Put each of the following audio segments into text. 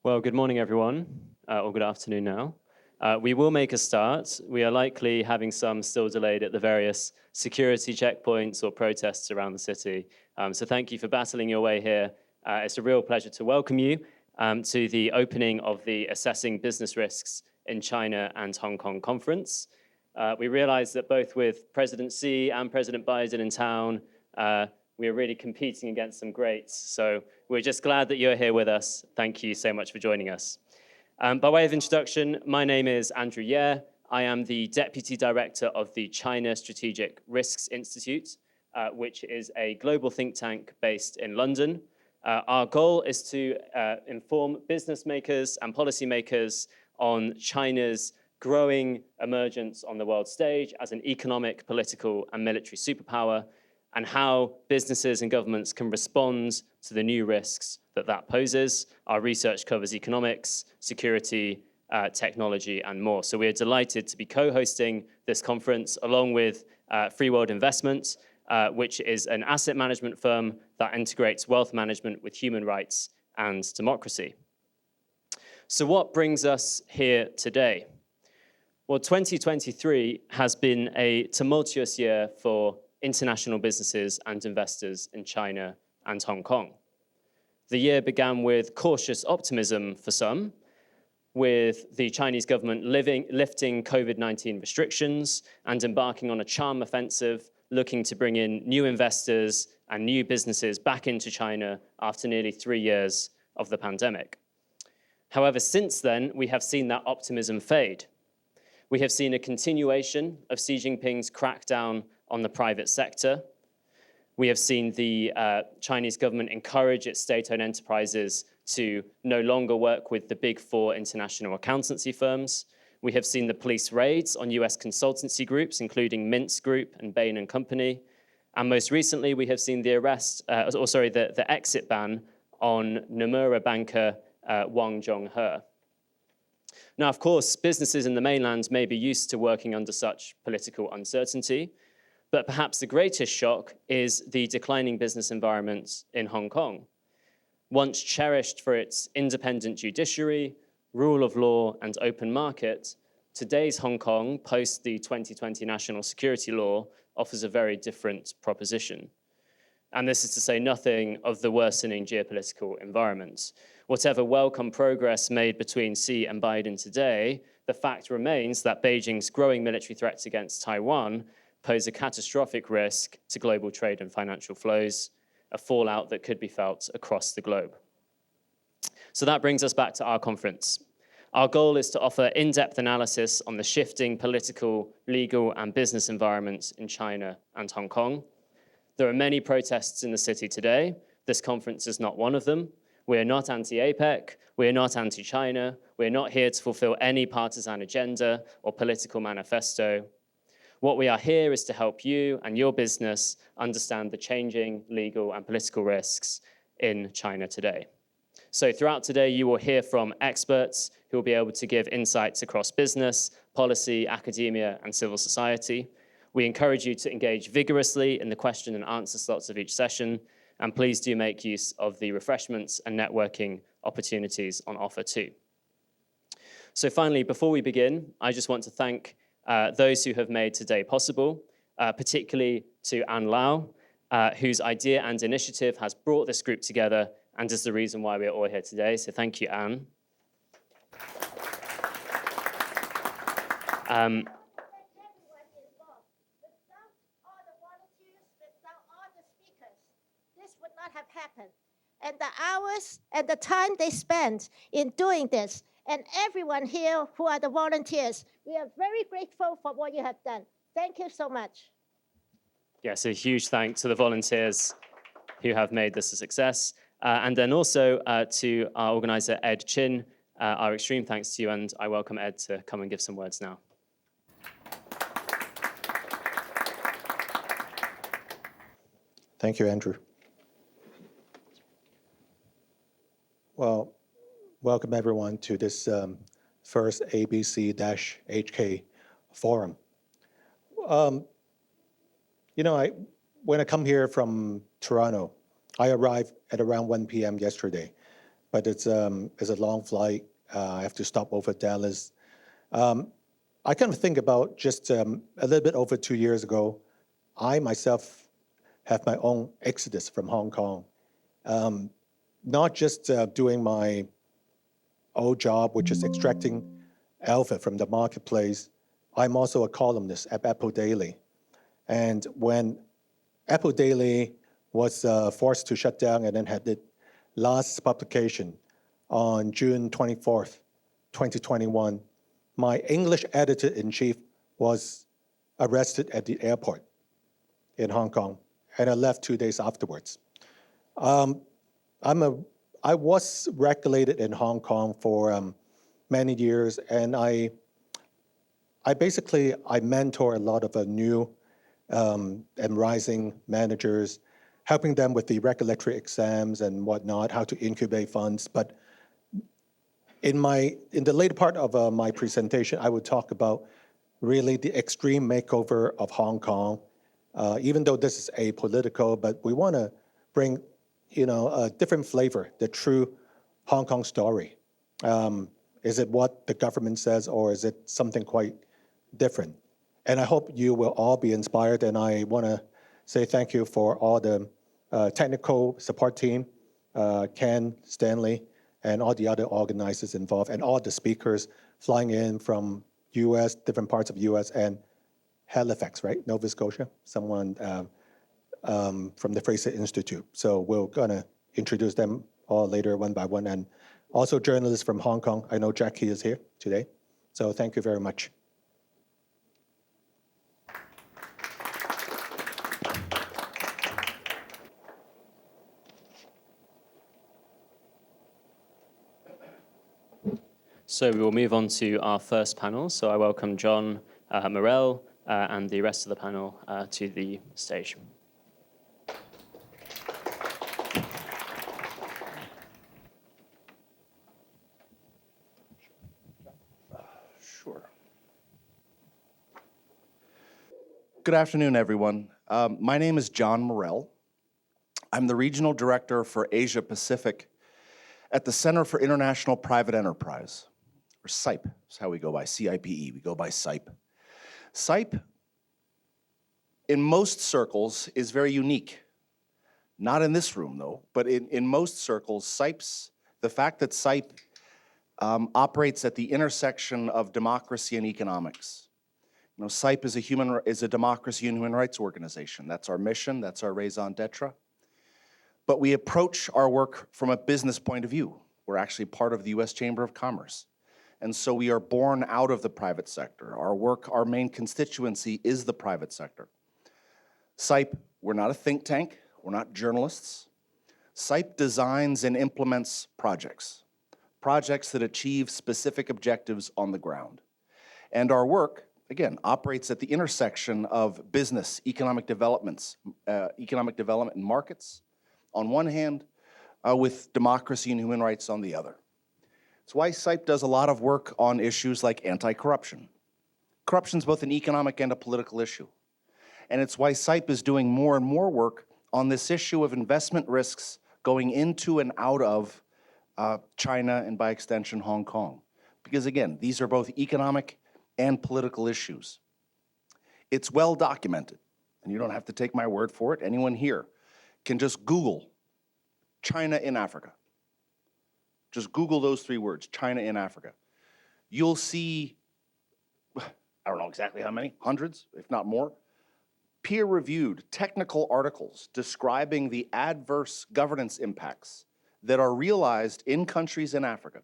Well, good morning, everyone, or good afternoon now. We will make a start. We are likely having some still delayed at the various security checkpoints or protests around the city. So thank you for battling your way here. It's a real pleasure to welcome you to the opening of the Assessing Business Risks in China and Hong Kong conference. We realize that both with President Xi and President Biden in town, we are really competing against some greats. So we're just glad that you're here with us. Thank you so much for joining us. By way of introduction, my name is Andrew Yeh. I am the Deputy Director of the China Strategic Risks Institute, which is a global think tank based in London. Our goal is to inform business makers and policymakers on China's growing emergence on the world stage as an economic, political, and military superpower, and how businesses and governments can respond to the new risks that poses. Our research covers economics, security, technology, and more. So we're delighted to be co-hosting this conference along with Free World Investment, which is an asset management firm that integrates wealth management with human rights and democracy. So what brings us here today? Well, 2023 has been a tumultuous year for international businesses and investors in China and Hong Kong. The year began with cautious optimism for some, with the Chinese government lifting COVID-19 restrictions and embarking on a charm offensive, looking to bring in new investors and new businesses back into China after nearly 3 years of the pandemic. However, since then, we have seen that optimism fade. We have seen a continuation of Xi Jinping's crackdown on the private sector. We have seen the Chinese government encourage its state-owned enterprises to no longer work with the big four international accountancy firms. We have seen the police raids on US consultancy groups, including Mintz Group and Bain & Company. And most recently, we have seen the the exit ban on Nomura banker Wang Zhonghe. Now, of course, businesses in the mainland may be used to working under such political uncertainty, but perhaps the greatest shock is the declining business environment in Hong Kong. Once cherished for its independent judiciary, rule of law, and open market, today's Hong Kong, post the 2020 national security law, offers a very different proposition. And this is to say nothing of the worsening geopolitical environment. Whatever welcome progress made between Xi and Biden today, the fact remains that Beijing's growing military threats against Taiwan pose a catastrophic risk to global trade and financial flows, a fallout that could be felt across the globe. So that brings us back to our conference. Our goal is to offer in-depth analysis on the shifting political, legal, and business environments in China and Hong Kong. There are many protests in the city today. This conference is not one of them. We are not anti-APEC. We are not anti-China. We are not here to fulfill any partisan agenda or political manifesto. What we are here is to help you and your business understand the changing legal and political risks in China today. So throughout today, you will hear from experts who will be able to give insights across business, policy, academia, and civil society. We encourage you to engage vigorously in the question and answer slots of each session, and please do make use of the refreshments and networking opportunities on offer too. So finally, before we begin, I just want to thank those who have made today possible, particularly to Anne Lau, whose idea and initiative has brought this group together and is the reason why we're all here today. So thank you, Anne. Have happened, and the hours and the time they spent in doing this, and everyone here who are the volunteers, we are very grateful for what you have done. Thank you so much. Yes, a huge thanks to the volunteers who have made this a success. And then also to our organizer, Ed Chin, our extreme thanks to you, and I welcome Ed to come and give some words now. Thank you, Andrew. Well, welcome everyone to this first ABC-HK forum. When I come here from Toronto, I arrived at around 1 p.m. yesterday. but it's a long flight. I have to stop over Dallas. I kind of think about just a little bit over 2 years ago, I myself have my own exodus from Hong Kong. Not just doing my old job, which is extracting alpha from the marketplace. I'm also a columnist at Apple Daily. And when Apple Daily was forced to shut down and then had its last publication on June 24th, 2021, my English editor-in-chief was arrested at the airport in Hong Kong, and I left 2 days afterwards. I was regulated in Hong Kong for many years, and I mentor a lot of new and rising managers, helping them with the regulatory exams and whatnot, how to incubate funds. But in the later part of my presentation, I would talk about really the extreme makeover of Hong Kong. Even though this is apolitical, but we want to bring, a different flavor, the true Hong Kong story. Is it what the government says, or is it something quite different? And I hope you will all be inspired, and I want to say thank you for all the technical support team, Ken, Stanley, and all the other organizers involved, and all the speakers flying in from US, different parts of US, and Halifax, right? Nova Scotia, someone from the Fraser Institute. So we're gonna introduce them all later one by one. And also journalists from Hong Kong. I know Jackie is here today. So thank you very much. So we will move on to our first panel. So I welcome John Morrell and the rest of the panel to the stage. Sure. Good afternoon, everyone. My name is John Morrell. I'm the Regional Director for Asia Pacific at the Center for International Private Enterprise, or CIPE, is how we go by, CIPE, we go by CIPE. CIPE, in most circles, is very unique. Not in this room, though, but in most circles, the fact that CIPE operates at the intersection of democracy and economics. CIPE is a democracy and human rights organization. That's our mission, that's our raison d'etre. But we approach our work from a business point of view. We're actually part of the US Chamber of Commerce. And so we are born out of the private sector. Our work, our main constituency is the private sector. CIPE, we're not a think tank, we're not journalists. CIPE designs and implements projects that achieve specific objectives on the ground. And our work, again, operates at the intersection of business, economic development and markets, on one hand, with democracy and human rights on the other. It's why CIPE does a lot of work on issues like anti-corruption. Corruption is both an economic and a political issue. And it's why CIPE is doing more and more work on this issue of investment risks going into and out of China and by extension, Hong Kong. Because again, these are both economic and political issues. It's well documented, and you don't have to take my word for it. Anyone here can just Google China in Africa. Just Google those 3 words, China in Africa. You'll see, I don't know exactly how many, hundreds, if not more, peer-reviewed technical articles describing the adverse governance impacts that are realized in countries in Africa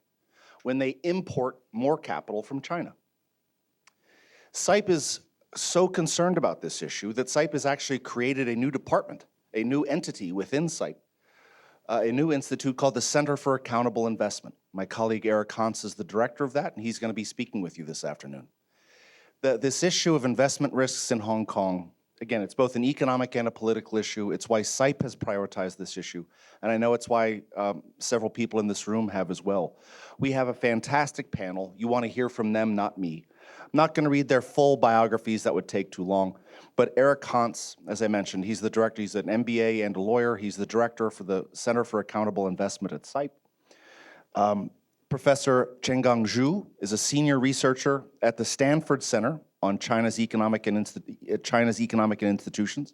when they import more capital from China. CIPE is so concerned about this issue that CIPE has actually created a new department, a new entity within CIPE, a new institute called the Center for Accountable Investment. My colleague Eric Hontz is the director of that, and he's going to be speaking with you this afternoon. This issue of investment risks in Hong Kong, again, it's both an economic and a political issue. It's why CIPE has prioritized this issue, and I know it's why several people in this room have as well. We have a fantastic panel. You want to hear from them, not me. I'm not going to read their full biographies, that would take too long, but Eric Hontz, as I mentioned, he's the director, he's an MBA and a lawyer. He's the director for the Center for Accountable Investment at CIPE. Professor Chenggang is a senior researcher at the Stanford Center on China's Economic and Institutions,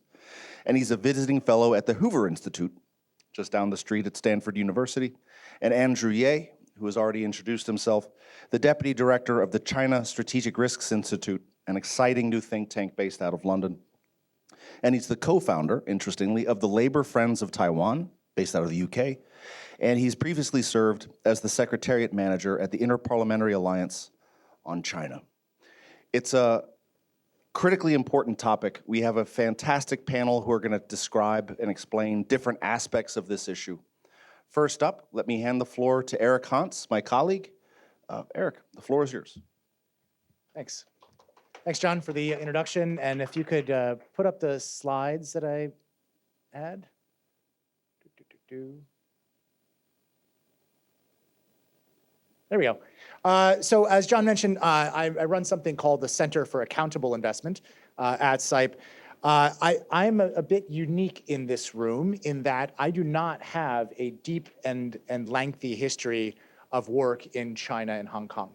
and he's a visiting fellow at the Hoover Institute, just down the street at Stanford University. And Andrew Ye, who has already introduced himself, the deputy director of the China Strategic Risks Institute, an exciting new think tank based out of London. And he's the co-founder, interestingly, of the Labor Friends of Taiwan, based out of the UK. And he's previously served as the Secretariat Manager at the Interparliamentary Alliance on China. It's a critically important topic. We have a fantastic panel who are going to describe and explain different aspects of this issue. First up, let me hand the floor to Eric Hontz, my colleague. Eric, the floor is yours. Thanks. Thanks, John, for the introduction. And if you could put up the slides that I had. There we go. So as John mentioned, I run something called the Center for Accountable Investment at CIPE. I'm a bit unique in this room in that I do not have a deep and lengthy history of work in China and Hong Kong.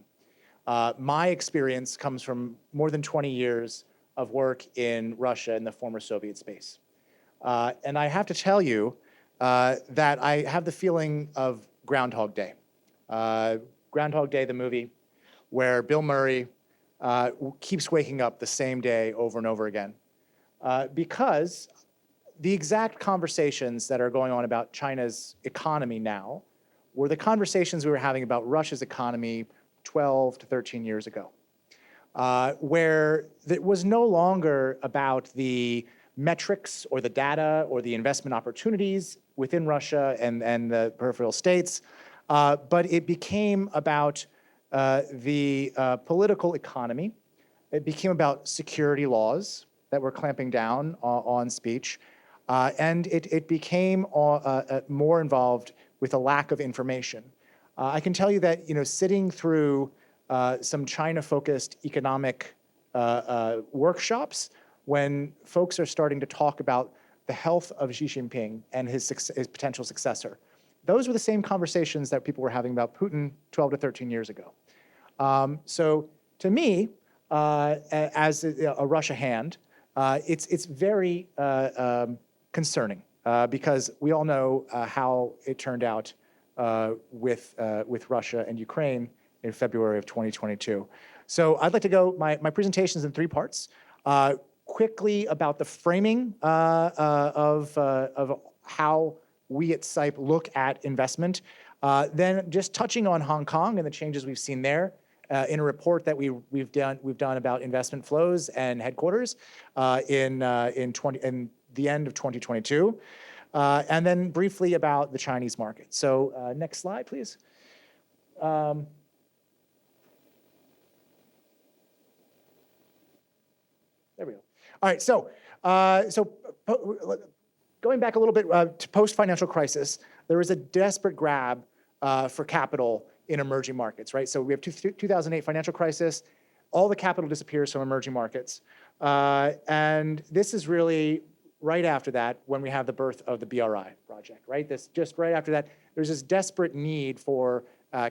My experience comes from more than 20 years of work in Russia and the former Soviet space. And I have to tell you that I have the feeling of Groundhog Day. Groundhog Day, the movie, where Bill Murray keeps waking up the same day over and over again. Because the exact conversations that are going on about China's economy now were the conversations we were having about Russia's economy 12 to 13 years ago, where it was no longer about the metrics or the data or the investment opportunities within Russia and the peripheral states, but it became about the political economy. It became about security laws that were clamping down on speech, and it became more involved with a lack of information. I can tell you that, sitting through some China-focused economic workshops, when folks are starting to talk about the health of Xi Jinping and his potential successor, those were the same conversations that people were having about Putin 12 to 13 years ago. So to me, as a Russia hand, it's very concerning because we all know how it turned out with Russia and Ukraine in February of 2022. So I'd like to go, my presentation's in 3 parts. Quickly about the framing of how we at CIPE look at investment. Then just touching on Hong Kong and the changes we've seen there in a report that we've done about investment flows and headquarters in the end of 2022. And then briefly about the Chinese market. So next slide, please. There we go. All right, so going back a little bit to post-financial crisis, there was a desperate grab for capital in emerging markets, right? So we have 2008 financial crisis, all the capital disappears from emerging markets. And this is really right after that when we have the birth of the BRI project, right? Just right after that, there's this desperate need for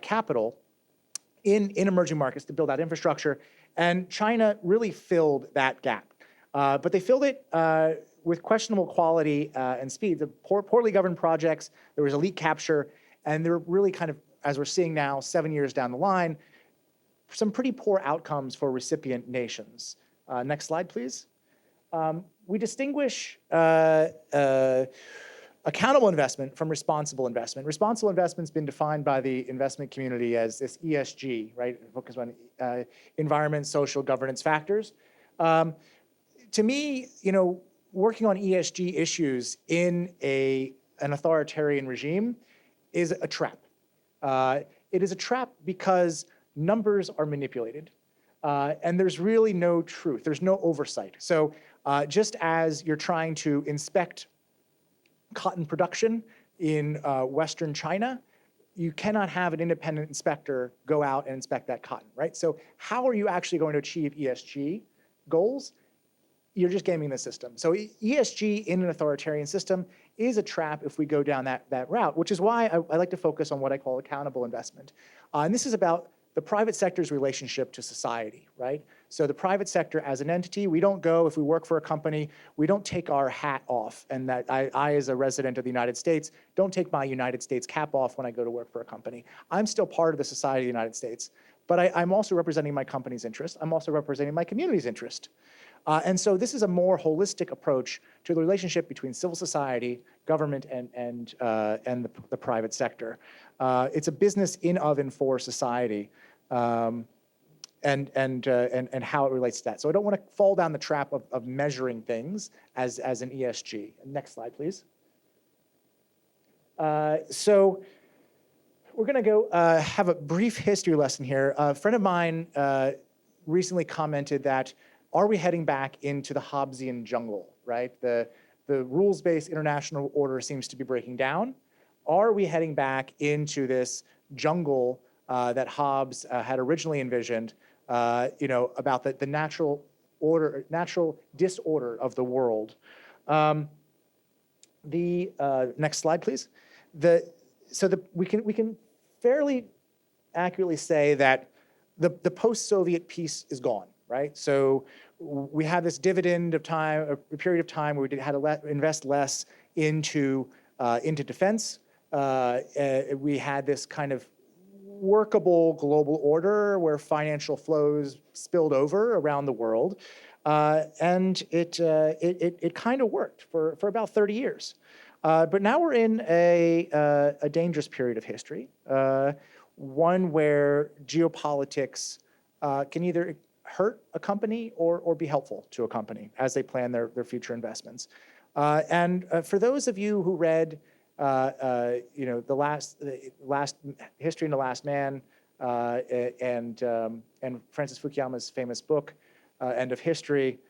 capital in emerging markets to build out infrastructure. And China really filled that gap. But they filled it with questionable quality and speed. The poorly governed projects, there was elite capture, and they're really kind of, as we're seeing now, 7 years down the line, some pretty poor outcomes for recipient nations. Next slide, please. We distinguish accountable investment from responsible investment. Responsible investment's been defined by the investment community as this ESG, right? Focus on environment, social, governance factors. To me, working on ESG issues in an authoritarian regime is a trap. It is a trap because numbers are manipulated, and there's really no truth. There's no oversight. So just as you're trying to inspect cotton production in Western China, you cannot have an independent inspector go out and inspect that cotton, right? So how are you actually going to achieve ESG goals? You're just gaming the system. So ESG in an authoritarian system is a trap if we go down that route, which is why I like to focus on what I call accountable investment. And this is about the private sector's relationship to society, right? So the private sector as an entity, we don't go, if we work for a company, we don't take our hat off. And that I, as a resident of the United States, don't take my United States cap off when I go to work for a company. I'm still part of the society of the United States, but I'm also representing my company's interest. I'm also representing my community's interest. And so this is a more holistic approach to the relationship between civil society, government, and the private sector. It's a business in, of, and for society, and how it relates to that. So I don't want to fall down the trap of measuring things as an ESG. Next slide, please. So we're going to go have a brief history lesson here. A friend of mine recently commented that, are we heading back into the Hobbesian jungle, right? The rules-based international order seems to be breaking down. Are we heading back into this jungle that Hobbes had originally envisioned, about the natural order, natural disorder of the world? Next slide, please. We can fairly accurately say that the post-Soviet peace is gone, right? So we have this dividend of time, a period of time where we had to invest less into defense. We had this kind of workable global order where financial flows spilled over around the world, and it kind of worked for about 30 years. But now we're in a dangerous period of history, one where geopolitics can either hurt a company or be helpful to a company as they plan their future investments. And for those of you who read, the last History and the Last Man, and Francis Fukuyama's famous book, End of History,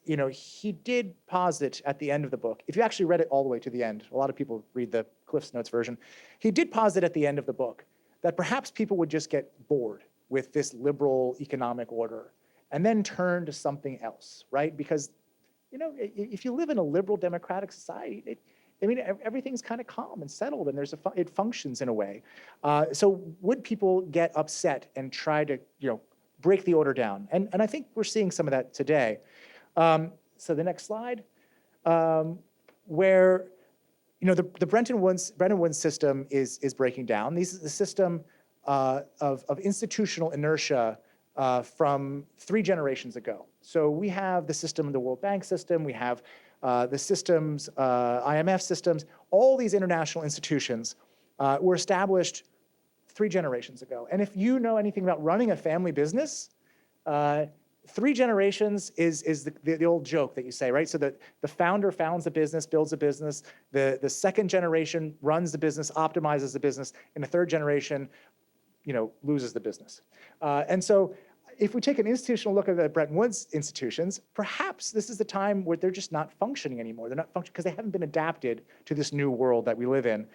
he did posit at the end of the book, if you actually read it all the way to the end, a lot of people read the Cliff's Notes version, he did posit at the end of the book that perhaps people would just get bored with this liberal economic order and then turn to something else, right? Because, if you live in a liberal democratic society, everything's kind of calm and settled, and it functions in a way. So would people get upset and try to, break the order down? And I think we're seeing some of that today. So the next slide, where, the Bretton Woods system is breaking down. This is the system of institutional inertia from 3 generations ago. So we have the system of the World Bank system, we have the systems, IMF systems, all these international institutions were established 3 generations ago. And if you know anything about running a family business, 3 generations is the old joke that you say, right? So the founder founds a business, builds a business, the second generation runs the business, optimizes the business, and the third generation, loses the business. And so if we take an institutional look at the Bretton Woods institutions, perhaps this is the time where they're just not functioning anymore. They're not functioning because they haven't been adapted to this new world that we live in.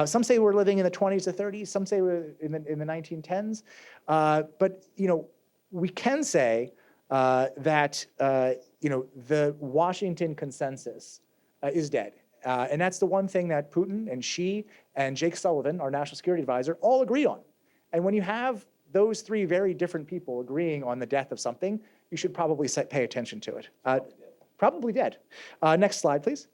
Some say we're living in the 20s to 30s. Some say we're in the 1910s. But we can say that the Washington consensus is dead. And that's the one thing that Putin and Xi and Jake Sullivan, our national security advisor, all agree on. And when you have those 3 very different people agreeing on the death of something, you should probably pay attention to it. Probably dead. Next slide, please.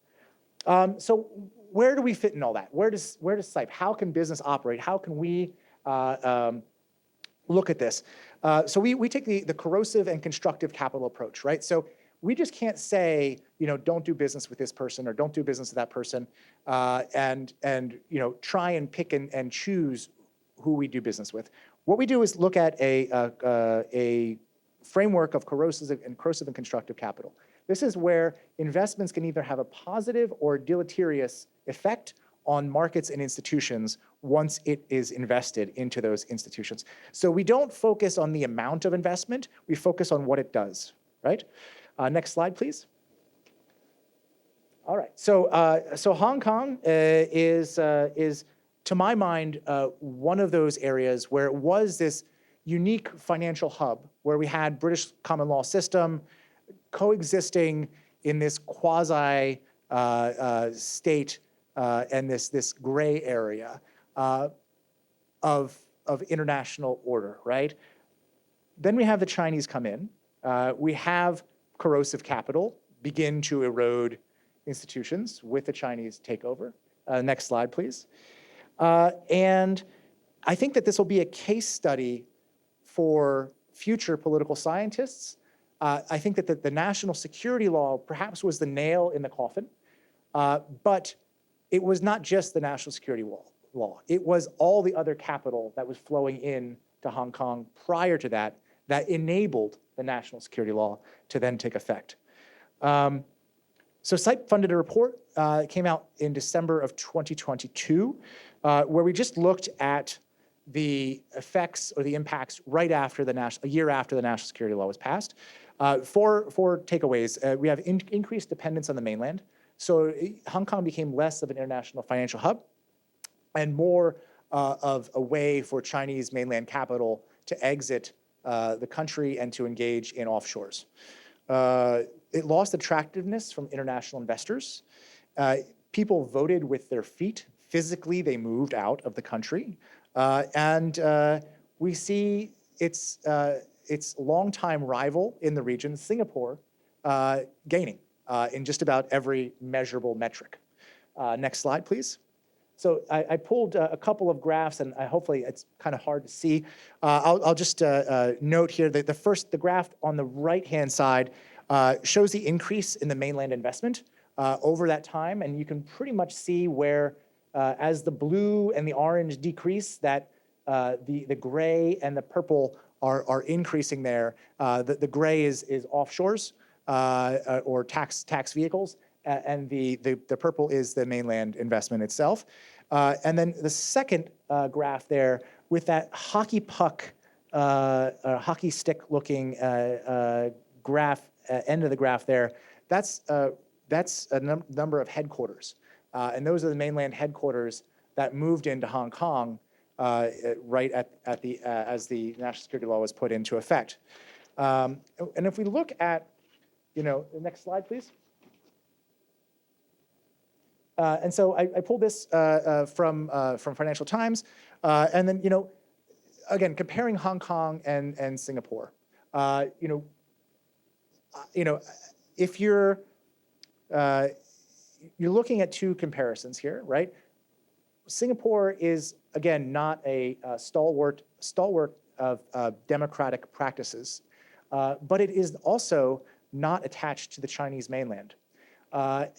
So where do we fit in all that? Where does CIPE? How can business operate? How can we look at this? So we take the corrosive and constructive capital approach, right? So we just can't say, don't do business with this person or don't do business with that person, and try and pick and choose who we do business with. What we do is look at a framework of corrosive and constructive capital. This is where investments can either have a positive or deleterious effect on markets and institutions once it is invested into those institutions. So we don't focus on the amount of investment, we focus on what it does, right? Next slide, please. All right, so Hong Kong is to my mind, one of those areas where it was this unique financial hub where we had British common law system coexisting in this quasi state and this gray area of international order, right? Then we have the Chinese come in. We have corrosive capital begin to erode institutions with the Chinese takeover. Next slide, please. And I think that this will be a case study for future political scientists. I think that the national security law perhaps was the nail in the coffin, but it was not just the national security law. It was all the other capital that was flowing in to Hong Kong prior to that enabled the national security law to then take effect. So CIPE funded a report, it came out in December of 2022, where we just looked at the effects or the impacts right after a year after the national security law was passed. Four takeaways. We have increased dependence on the mainland. So Hong Kong became less of an international financial hub and more of a way for Chinese mainland capital to exit the country and to engage in offshores. It lost attractiveness from international investors. People voted with their feet. Physically, they moved out of the country. And we see its longtime rival in the region, Singapore, gaining in just about every measurable metric. Next slide, please. So I pulled a couple of graphs, and hopefully it's kind of hard to see. I'll just note here that the graph on the right-hand side shows the increase in the mainland investment over that time, and you can pretty much see where, as the blue and the orange decrease, that the gray and the purple are increasing there. The gray is offshores or tax vehicles, and the purple is the mainland investment itself. And then the second graph there with that hockey puck, hockey stick looking graph, end of the graph there, that's a number of headquarters. And those are the mainland headquarters that moved into Hong Kong right as the national security law was put into effect. And if we look at, the next slide, please. And so I pulled this from Financial Times, and then again comparing Hong Kong and Singapore. If you're looking at two comparisons here, right? Singapore is again not a stalwart of democratic practices, but it is also not attached to the Chinese mainland,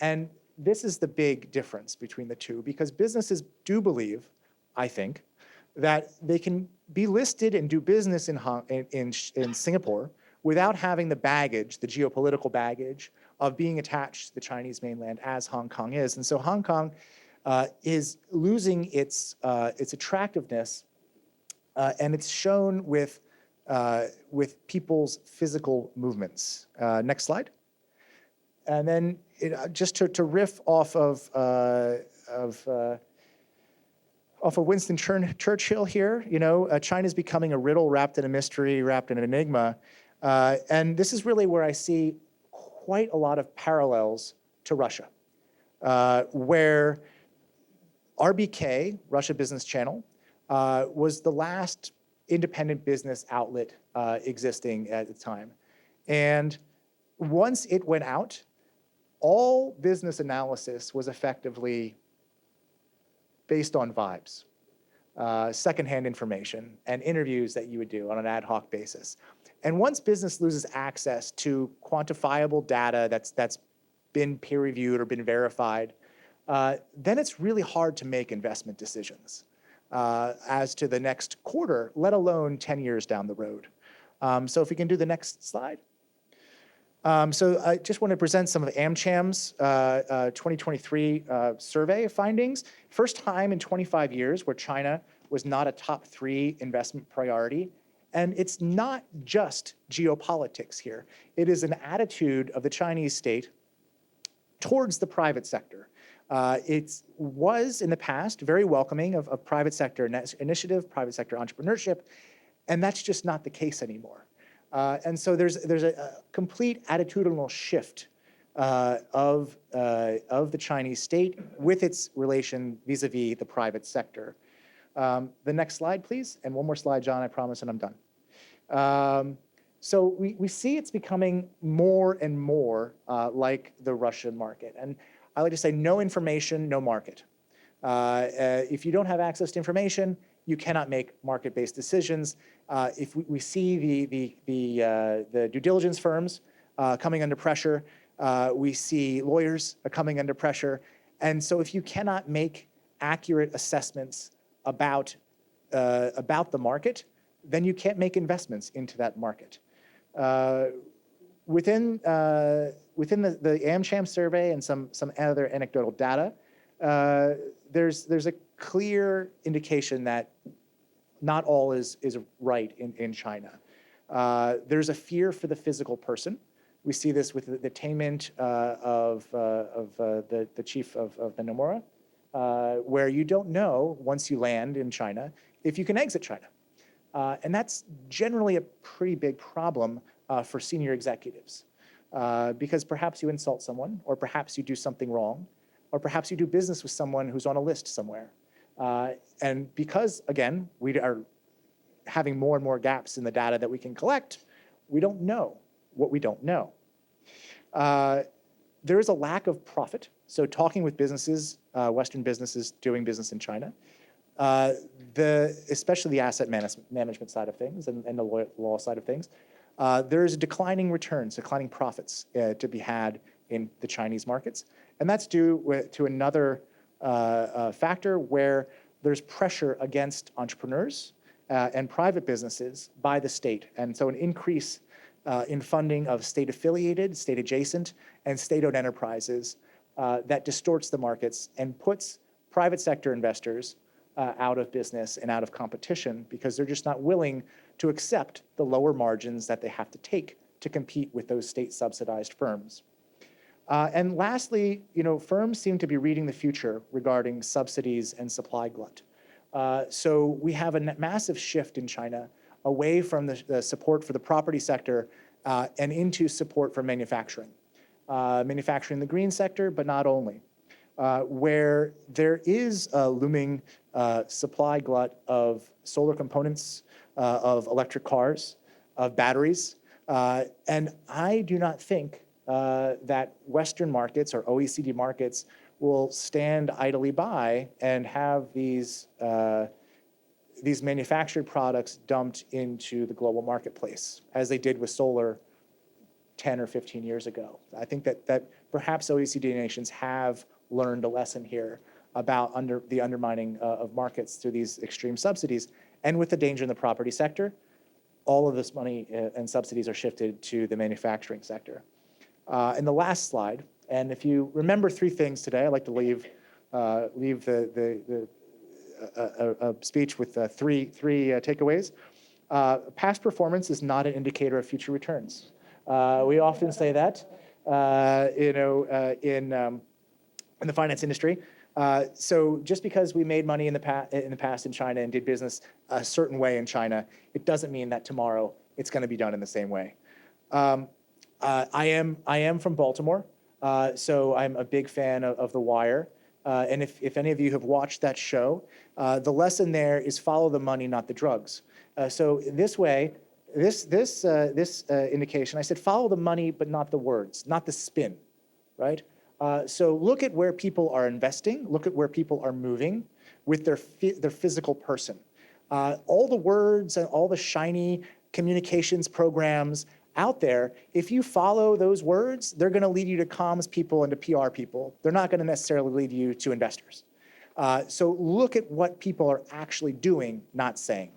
and this is the big difference between the two, because businesses do believe, I think, that they can be listed and do business in Singapore without having the baggage, the geopolitical baggage of being attached to the Chinese mainland as Hong Kong is. And so Hong Kong is losing its attractiveness, and it's shown with people's physical movements. Next slide. And then just to riff off of Winston Churchill here, China's becoming a riddle wrapped in a mystery, wrapped in an enigma. And this is really where I see quite a lot of parallels to Russia, where RBK, Russia Business Channel, was the last independent business outlet existing at the time. And once it went out, all business analysis was effectively based on vibes, secondhand information, and interviews that you would do on an ad hoc basis. And once business loses access to quantifiable data that's been peer-reviewed or been verified, then it's really hard to make investment decisions as to the next quarter, let alone 10 years down the road. So if we can do the next slide. So I just want to present some of AmCham's 2023 survey findings. First time in 25 years where China was not a top 3 investment priority. And it's not just geopolitics here. It is an attitude of the Chinese state towards the private sector. It was in the past very welcoming of private sector initiative, private sector entrepreneurship, and that's just not the case anymore. And so there's a complete attitudinal shift of the Chinese state with its relation vis-a-vis the private sector. The next slide, please. And one more slide, John, I promise, and I'm done. So we see it's becoming more and more like the Russian market. And I like to say, no information, no market. If you don't have access to information, you cannot make market-based decisions. If we see the due diligence firms coming under pressure, we see lawyers coming under pressure. And so if you cannot make accurate assessments about the market, then you can't make investments into that market. Within the AmCham survey and some other anecdotal data, there's a clear indication that not all is right in China. There's a fear for the physical person. We see this with the attainment of the chief of the Nomura, where you don't know once you land in China if you can exit China. And that's generally a pretty big problem for senior executives, because perhaps you insult someone, or perhaps you do something wrong, or perhaps you do business with someone who's on a list somewhere. And because, again, we are having more and more gaps in the data that we can collect, we don't know what we don't know. There is a lack of profit. So talking with businesses, Western businesses doing business in China, especially the asset management side of things and the law side of things, there's declining returns, declining profits to be had in the Chinese markets. And that's due to another factor where there's pressure against entrepreneurs and private businesses by the state. And so an increase in funding of state-affiliated, state-adjacent, and state-owned enterprises that distorts the markets and puts private sector investors out of business and out of competition because they're just not willing to accept the lower margins that they have to take to compete with those state-subsidized firms. And lastly, firms seem to be reading the future regarding subsidies and supply glut. So we have a massive shift in China away from the support for the property sector and into support for manufacturing. Manufacturing in the green sector, but not only. Where there is a looming supply glut of solar components, of electric cars, of batteries. And I do not think that Western markets or OECD markets will stand idly by and have these manufactured products dumped into the global marketplace, as they did with solar 10 or 15 years ago. I think that perhaps OECD nations have learned a lesson here about the undermining of markets through these extreme subsidies. And with the danger in the property sector, all of this money and subsidies are shifted to the manufacturing sector. And the last slide, and if you remember three things today, I'd like to leave a speech with three takeaways. Past performance is not an indicator of future returns. We often say that, in the finance industry. So just because we made money in the past in China and did business a certain way in China, it doesn't mean that tomorrow it's going to be done in the same way. I am from Baltimore, so I'm a big fan of The Wire. And if any of you have watched that show, the lesson there is follow the money, not the drugs. So this way, this indication, I said follow the money, but not the words, not the spin, right? So look at where people are investing, look at where people are moving with their physical person. All the words and all the shiny communications programs out there, if you follow those words, they're going to lead you to comms people and to PR people. They're not going to necessarily lead you to investors. So look at what people are actually doing, not saying.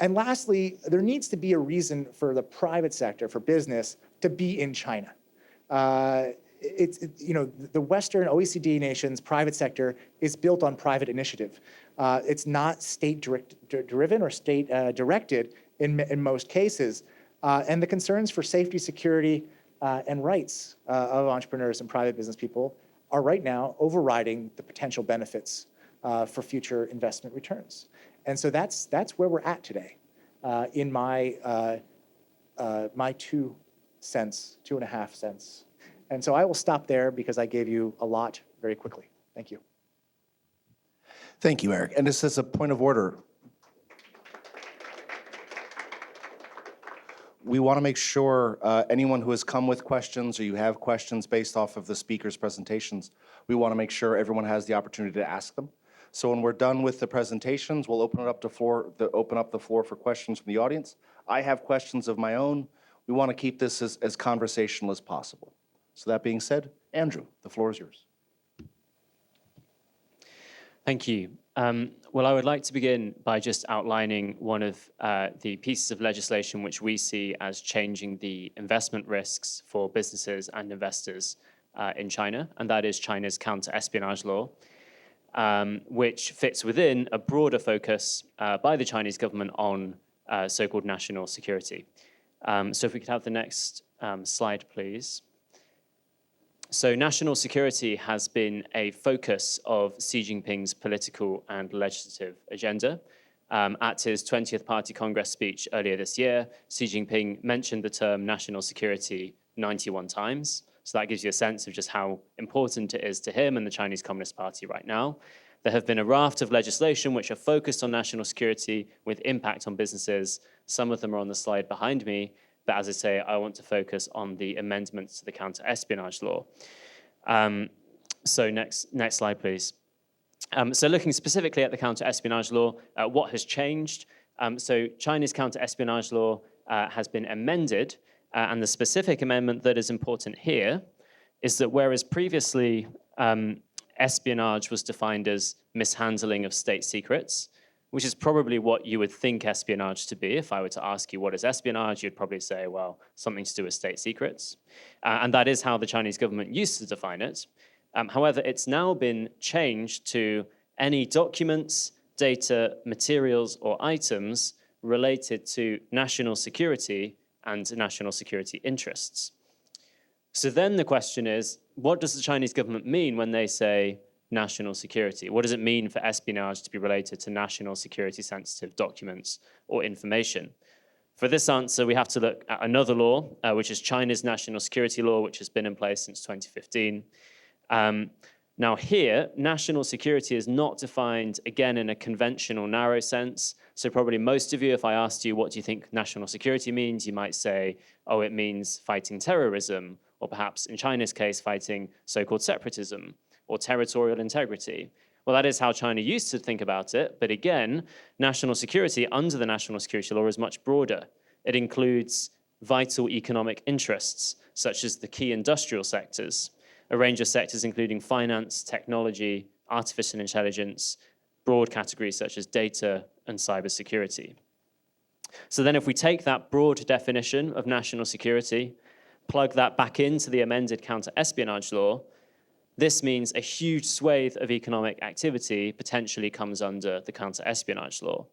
And lastly, there needs to be a reason for the private sector, for business, to be in China. The Western OECD nations' private sector is built on private initiative. It's not state-driven or state-directed in most cases. And the concerns for safety, security, and rights of entrepreneurs and private business people are right now overriding the potential benefits for future investment returns. And so that's where we're at today in my 2.5 cents And so I will stop there because I gave you a lot very quickly. Thank you. Thank you, Eric. And this is a point of order. We want to make sure anyone who has come with questions or you have questions based off of the speaker's presentations, we want to make sure everyone has the opportunity to ask them. So when we're done with the presentations, we'll open up the floor for questions from the audience. I have questions of my own. We want to keep this as conversational as possible. So that being said, Andrew, the floor is yours. Thank you. Well, I would like to begin by just outlining one of the pieces of legislation which we see as changing the investment risks for businesses and investors in China, and that is China's counter-espionage law, which fits within a broader focus by the Chinese government on so-called national security. So if we could have the next slide, please. So national security has been a focus of Xi Jinping's political and legislative agenda. At his 20th Party Congress speech earlier this year, Xi Jinping mentioned the term national security 91 times. So that gives you a sense of just how important it is to him and the Chinese Communist Party right now. There have been a raft of legislation which are focused on national security with impact on businesses. Some of them are on the slide behind me. But as I say, I want to focus on the amendments to the counter-espionage law. So next slide, please. So looking specifically at the counter-espionage law, what has changed? So China's counter-espionage law has been amended, and the specific amendment that is important here is that whereas previously espionage was defined as mishandling of state secrets, which is probably what you would think espionage to be. If I were to ask you what is espionage, you'd probably say, well, something to do with state secrets. And that is how the Chinese government used to define it. However, it's now been changed to any documents, data, materials, or items related to national security and national security interests. So then the question is, what does the Chinese government mean when they say national security? What does it mean for espionage to be related to national security sensitive documents or information? For this answer, we have to look at another law, which is China's national security law, which has been in place since 2015. Now here, national security is not defined, again, in a conventional narrow sense. So probably most of you, if I asked you, what do you think national security means? You might say, oh, it means fighting terrorism, or perhaps in China's case, fighting so-called separatism, or territorial integrity. Well, that is how China used to think about it. But again, national security under the national security law is much broader. It includes vital economic interests, such as the key industrial sectors, a range of sectors including finance, technology, artificial intelligence, broad categories such as data and cybersecurity. So then if we take that broad definition of national security, plug that back into the amended counter-espionage law, this means a huge swathe of economic activity potentially comes under the counter-espionage law.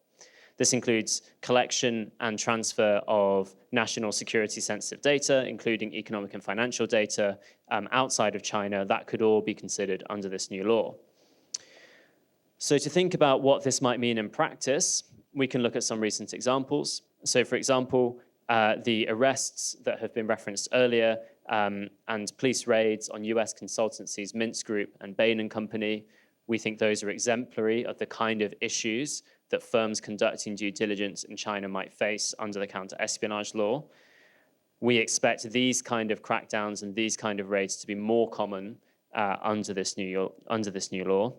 This includes collection and transfer of national security sensitive data, including economic and financial data outside of China. That could all be considered under this new law. So to think about what this might mean in practice, we can look at some recent examples. So for example, the arrests that have been referenced earlier and police raids on US consultancies Mintz Group and Bain & Company, we think those are exemplary of the kind of issues that firms conducting due diligence in China might face under the counter-espionage law. We expect these kind of crackdowns and these kind of raids to be more common under this new law.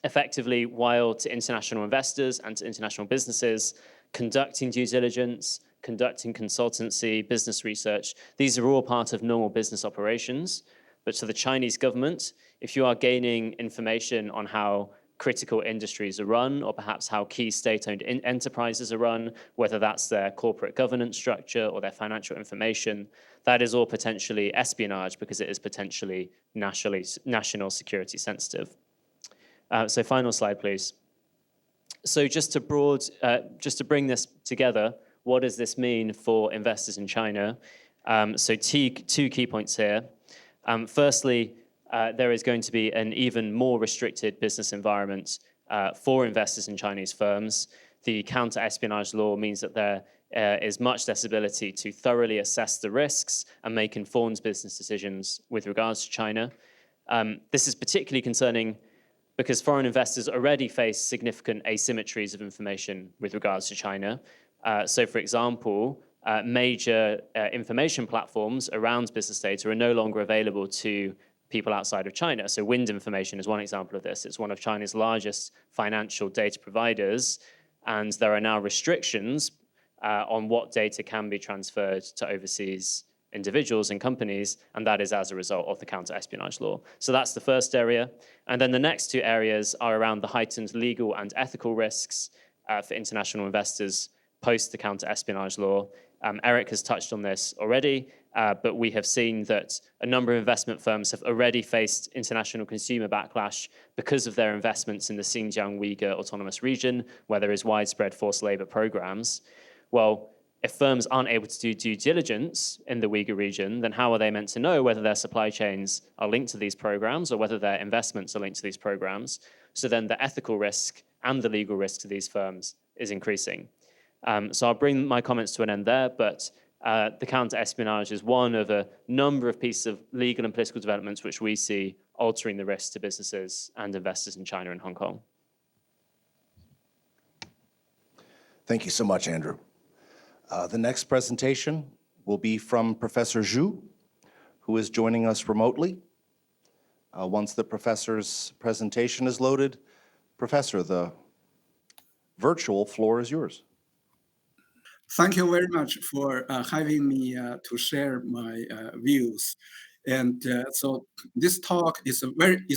Effectively, while to international investors and to international businesses, conducting due diligence, conducting consultancy, business research, these are all part of normal business operations. But to the Chinese government, if you are gaining information on how critical industries are run, or perhaps how key state-owned enterprises are run, whether that's their corporate governance structure or their financial information, that is all potentially espionage because it is potentially national security sensitive. So final slide, please. So just to bring this together, what does this mean for investors in China? So two key points here. Firstly, there is going to be an even more restricted business environment for investors in Chinese firms. The counter-espionage law means that there is much less ability to thoroughly assess the risks and make informed business decisions with regards to China. This is particularly concerning because foreign investors already face significant asymmetries of information with regards to China. So, for example, major information platforms around business data are no longer available to people outside of China. So wind information is one example of this. It's one of China's largest financial data providers, and there are now restrictions on what data can be transferred to overseas individuals and companies, and that is as a result of the counter-espionage law. So that's the first area. And then the next two areas are around the heightened legal and ethical risks for international investors post the counter-espionage law. Eric has touched on this already, but we have seen that a number of investment firms have already faced international consumer backlash because of their investments in the Xinjiang Uyghur Autonomous Region, where there is widespread forced labor programs. Well, if firms aren't able to do due diligence in the Uyghur region, then how are they meant to know whether their supply chains are linked to these programs or whether their investments are linked to these programs? So then the ethical risk and the legal risk to these firms is increasing. So I'll bring my comments to an end there, but the counter-espionage is one of a number of pieces of legal and political developments which we see altering the risks to businesses and investors in China and Hong Kong. Thank you so much, Andrew. The next presentation will be from Professor Zhu, who is joining us remotely. Once the professor's presentation is loaded, Professor, the virtual floor is yours. Thank you very much for having me to share my views. And so this talk is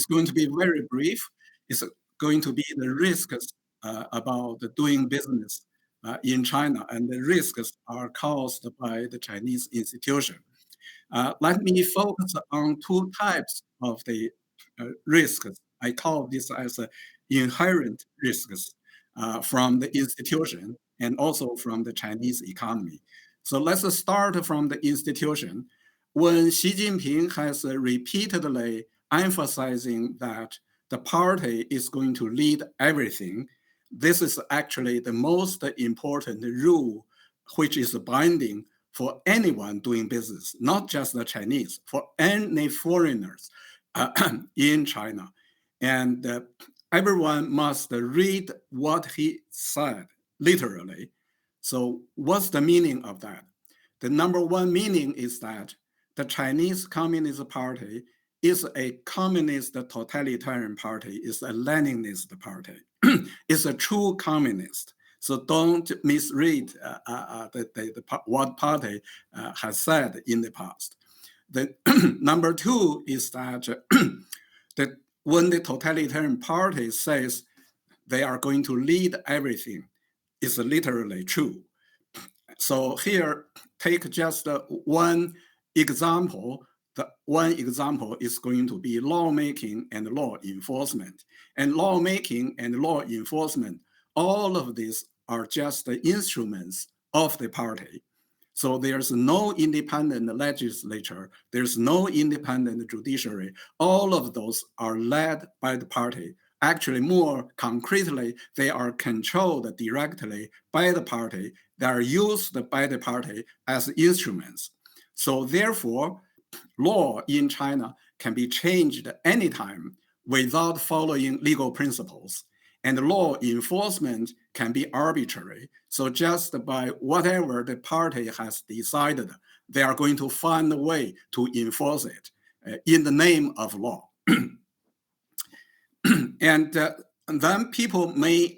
going to be very brief. It's going to be the risks about doing business in China, and the risks are caused by the Chinese institution. Let me focus on two types of the risks. I call this as inherent risks from the institution and also from the Chinese economy. So let's start from the institution. When Xi Jinping has repeatedly emphasizing that the party is going to lead everything, this is actually the most important rule which is binding for anyone doing business, not just the Chinese, for any foreigners in China. And everyone must read what he said, literally. So what's the meaning of that? The number one meaning is that the Chinese Communist Party is a communist totalitarian party, is a Leninist party. It's a true communist. So don't misread what party has said in the past. The number two is that, that when the totalitarian party says they are going to lead everything, it's literally true. So here, take just one example. The one example is going to be lawmaking and law enforcement. And lawmaking and law enforcement, all of these are just the instruments of the party. So there's no independent legislature, there's no independent judiciary. All of those are led by the party. Actually, more concretely, they are controlled directly by the party. They are used by the party as instruments. So therefore, law in China can be changed anytime without following legal principles. And law enforcement can be arbitrary. So just by whatever the party has decided, they are going to find a way to enforce it in the name of law. And then people may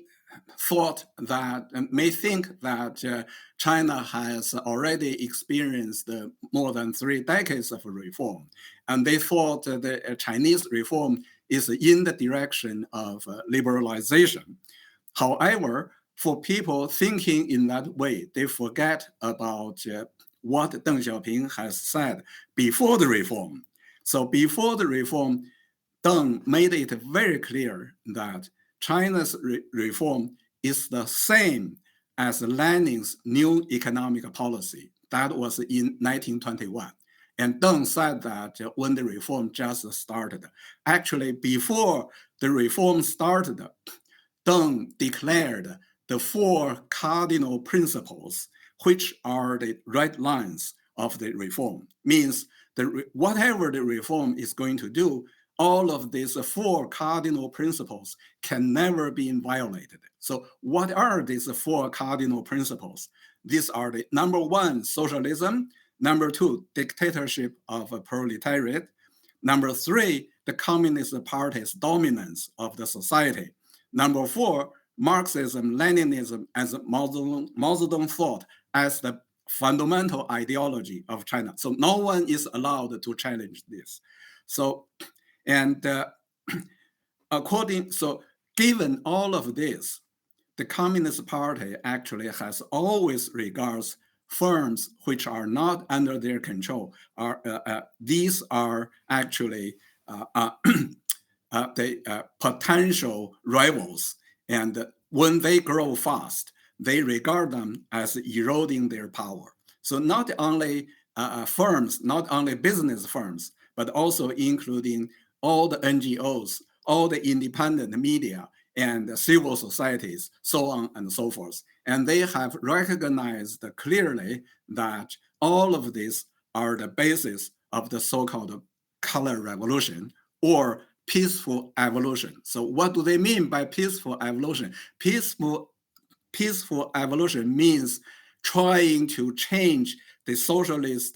think that China has already experienced more than 3 decades of reform. And they thought the Chinese reform is in the direction of liberalization. However, for people thinking in that way, they forget about what Deng Xiaoping has said before the reform. So before the reform, Deng made it very clear that China's reform is the same as Lenin's new economic policy. That was in 1921. And Deng said that when the reform just started. Actually, before the reform started, Deng declared the 4 cardinal principles which are the red lines of the reform. Means whatever the reform is going to do, all of these 4 cardinal principles can never be violated. So what are these 4 cardinal principles? These are the number 1, socialism; number 2, dictatorship of a proletariat; number 3, the Communist Party's dominance of the society; number 4, Marxism, Leninism as Mao Zedong thought as the fundamental ideology of China. So no one is allowed to challenge this. So, and given all of this, the Communist Party actually has always regards firms which are not under their control. These are actually the potential rivals, and when they grow fast, they regard them as eroding their power. So not only firms, not only business firms, but also including all the NGOs, all the independent media, and civil societies, so on and so forth. And they have recognized clearly that all of these are the basis of the so-called color revolution or peaceful evolution. So what do they mean by peaceful evolution? Peaceful evolution means trying to change the socialist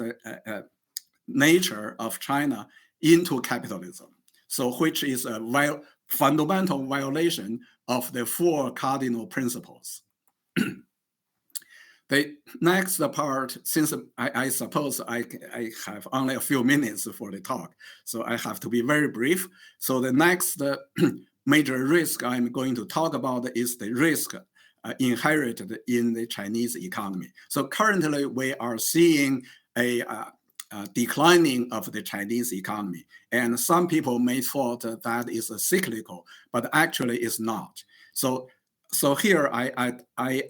nature of China into capitalism. So which is a fundamental violation of the 4 cardinal principles. The next part, since I suppose I have only a few minutes for the talk, so I have to be very brief. So the next major risk I'm going to talk about is the risk inherited in the Chinese economy. So currently we are seeing a declining of the Chinese economy. And some people may thought that is a cyclical, but actually it's not. So here I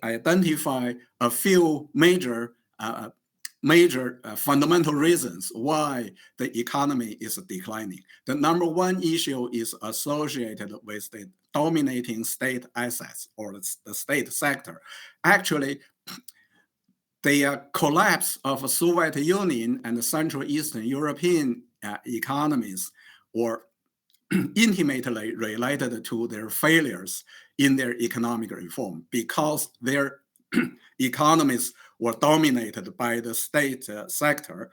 identify a few major fundamental reasons why the economy is declining. The number 1 issue is associated with the dominating state assets or the state sector. Actually, the collapse of the Soviet Union and the Central Eastern European economies were intimately related to their failures in their economic reform because their economies were dominated by the state sector.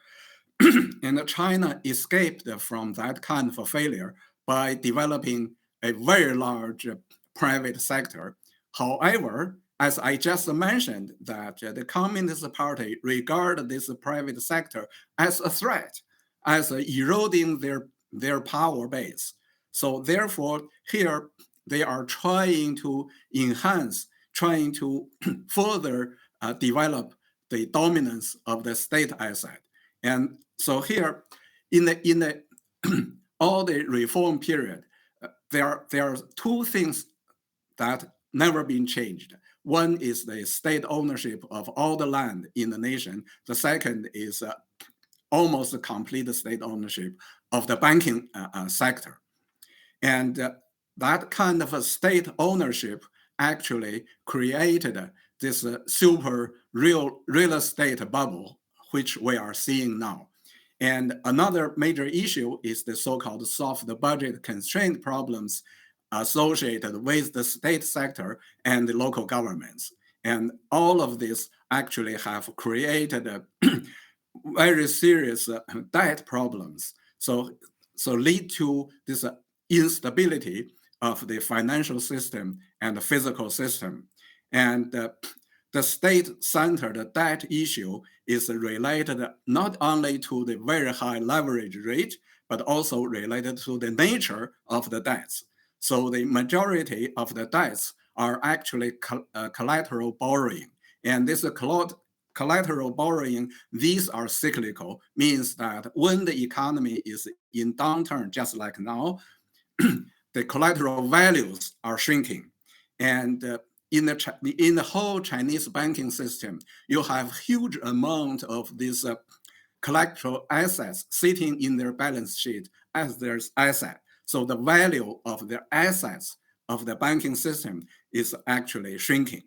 And China escaped from that kind of a failure by developing a very large private sector. However, as I just mentioned, that the Communist Party regarded this private sector as a threat, as eroding their power base. So therefore, here they are trying to enhance, trying to further develop the dominance of the state asset. And so here, in the all the reform period, there are 2 things that never been changed. One is the state ownership of all the land in the nation. The second is almost complete state ownership of the banking sector. And that kind of a state ownership actually created this super real estate bubble, which we are seeing now. And another major issue is the so-called soft budget constraint problems associated with the state sector and the local governments. And all of this actually have created very serious debt problems. So lead to this instability of the financial system and the physical system. And the state-centered debt issue is related not only to the very high leverage rate, but also related to the nature of the debts. So the majority of the debts are actually collateral borrowing. And this collateral borrowing, these are cyclical, means that when the economy is in downturn, just like now, the collateral values are shrinking. And in the whole Chinese banking system, you have huge amount of these collateral assets sitting in their balance sheet as their asset. So the value of the assets of the banking system is actually shrinking.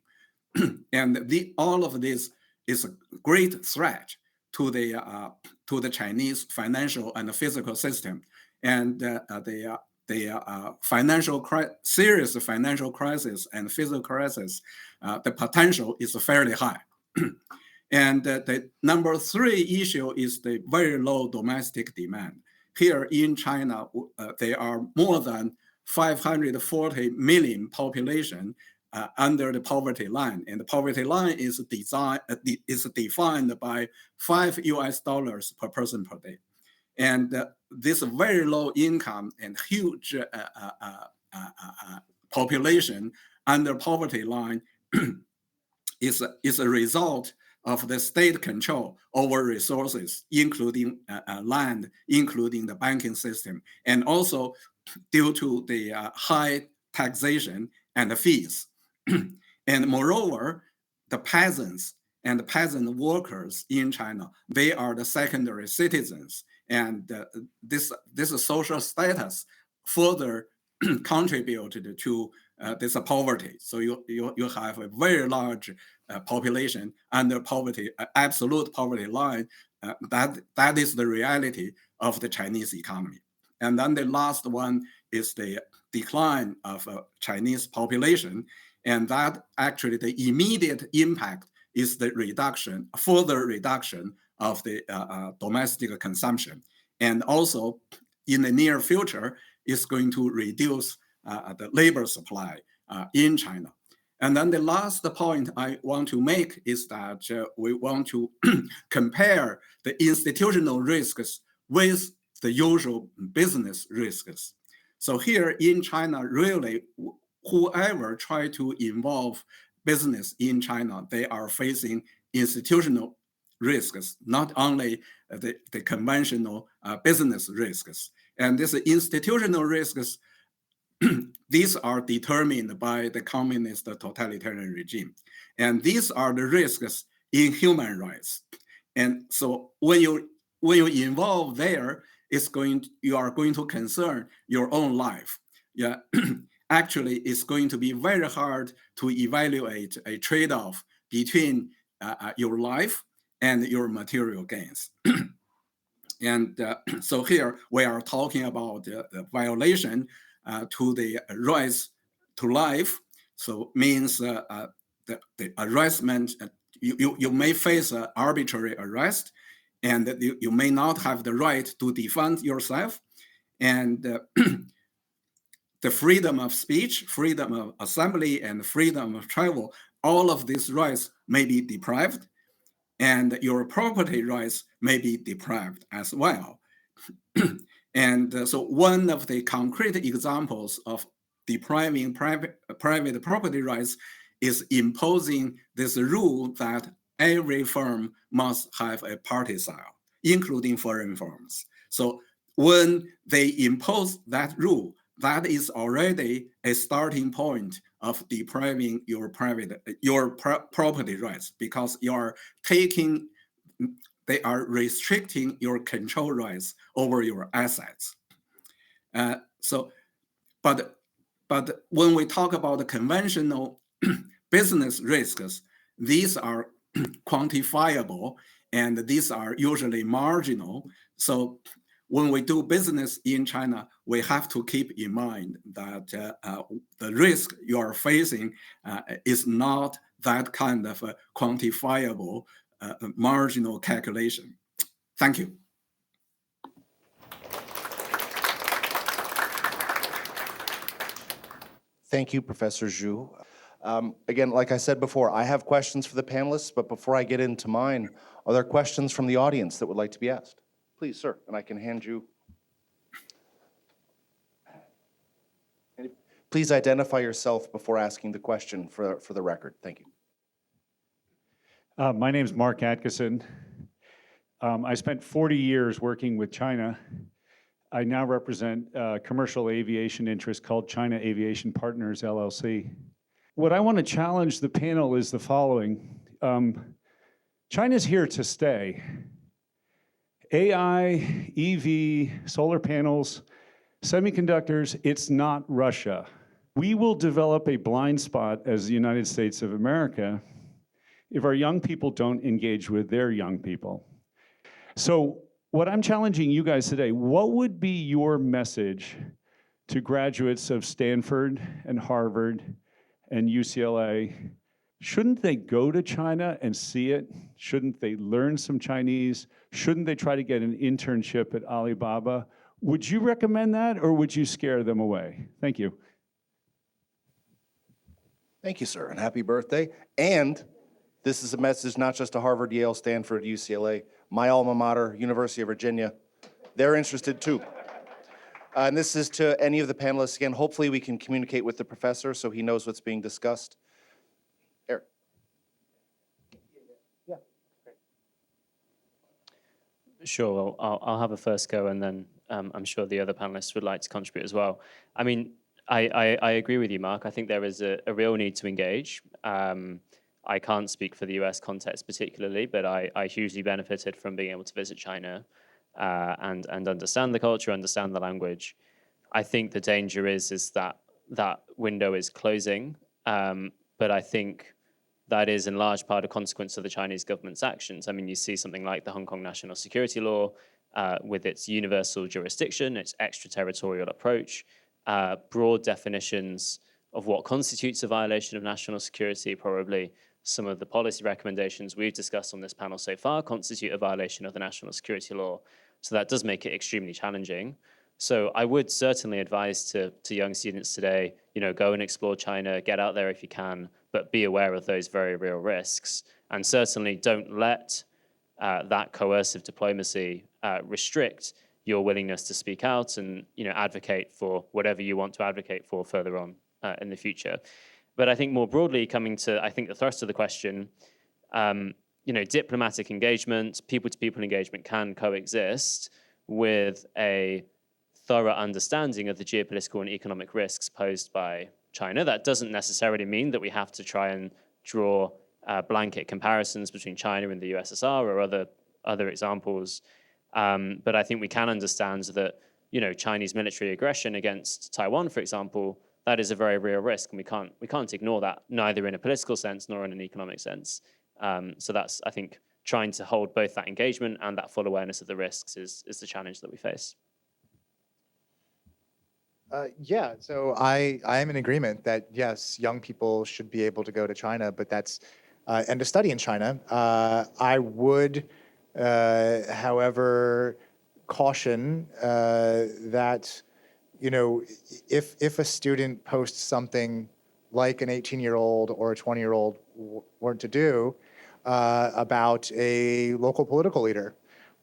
And all of this is a great threat to the Chinese financial and physical system, and the serious financial crisis and physical crisis, the potential is fairly high. And the number 3 issue is the very low domestic demand. Here in China, there are more than 540 million population under the poverty line, and the poverty line is defined by $5 per person per day. And this very low income and huge population under poverty line is a result of the state control over resources, including land, including the banking system, and also due to the high taxation and the fees. And moreover, the peasants and the peasant workers in China, they are the secondary citizens. And this social status further contributed to this poverty. So you have a very large population under poverty, absolute poverty line. That is the reality of the Chinese economy. And then the last one is the decline of Chinese population. And that actually the immediate impact is the further reduction of the domestic consumption. And also in the near future, is going to reduce the labor supply in China. And then the last point I want to make is that we want to compare the institutional risks with the usual business risks. So here in China, really, whoever try to involve business in China, they are facing institutional risks, not only the conventional business risks. And these institutional risks, these are determined by the communist totalitarian regime. And these are the risks in human rights. And so when you involve there, you are going to concern your own life. Yeah, actually, it's going to be very hard to evaluate a trade-off between your life and your material gains. And so here we are talking about the violation to the rights to life. So means the arrestment, you may face an arbitrary arrest, and you may not have the right to defend yourself. And the freedom of speech, freedom of assembly, and freedom of travel, all of these rights may be deprived, and your property rights may be deprived as well. And so one of the concrete examples of depriving private property rights is imposing this rule that every firm must have a party style, including foreign firms. So when they impose that rule, that is already a starting point of depriving your property rights, because they are restricting your control rights over your assets. But when we talk about the conventional business risks, these are quantifiable and these are usually marginal. So when we do business in China, we have to keep in mind that the risk you are facing is not that kind of a quantifiable marginal calculation. Thank you. Thank you, Professor Zhu. Again, like I said before, I have questions for the panelists, but before I get into mine, are there questions from the audience that would like to be asked? Please, sir, and I can hand you. Please identify yourself before asking the question for the record. Thank you. My name is Mark Atkinson. I spent 40 years working with China. I now represent a commercial aviation interest called China Aviation Partners, LLC. What I want to challenge the panel is the following. China's here to stay. AI, EV, solar panels, semiconductors, it's not Russia. We will develop a blind spot as the United States of America if our young people don't engage with their young people. So what I'm challenging you guys today, what would be your message to graduates of Stanford and Harvard and UCLA? Shouldn't they go to China and see it? Shouldn't they learn some Chinese? Shouldn't they try to get an internship at Alibaba? Would you recommend that, or would you scare them away? Thank you. Thank you, sir, and happy birthday. And this is a message not just to Harvard, Yale, Stanford, UCLA, my alma mater, University of Virginia. They're interested too. And this is to any of the panelists. Again, hopefully we can communicate with the professor so he knows what's being discussed. Eric. Yeah. Sure, well, I'll have a first go, and then I'm sure the other panelists would like to contribute as well. I mean, I agree with you, Mark. I think there is a real need to engage. I can't speak for the US context particularly, but I hugely benefited from being able to visit China and understand the culture, understand the language. I think the danger is that that window is closing, but I think that is in large part a consequence of the Chinese government's actions. I mean, you see something like the Hong Kong National Security Law with its universal jurisdiction, its extraterritorial approach, broad definitions of what constitutes a violation of national security. Probably some of the policy recommendations we've discussed on this panel so far constitute a violation of the national security law. So that does make it extremely challenging. So I would certainly advise to young students today, go and explore China, get out there if you can, but be aware of those very real risks. And certainly don't let that coercive diplomacy restrict your willingness to speak out and advocate for whatever you want to advocate for further on in the future. But I think more broadly, coming to, I think, the thrust of the question, diplomatic engagement, people-to-people engagement can coexist with a thorough understanding of the geopolitical and economic risks posed by China. That doesn't necessarily mean that we have to try and draw blanket comparisons between China and the USSR or other examples. But I think we can understand that, Chinese military aggression against Taiwan, for example, that is a very real risk, and we can't ignore that, neither in a political sense nor in an economic sense. So that's, I think, trying to hold both that engagement and that full awareness of the risks is the challenge that we face. Yeah, so I am in agreement that yes, young people should be able to go to China, but that's and to study in China. I would, however, caution that if a student posts something like an 18-year-old or a 20-year-old were to do about a local political leader,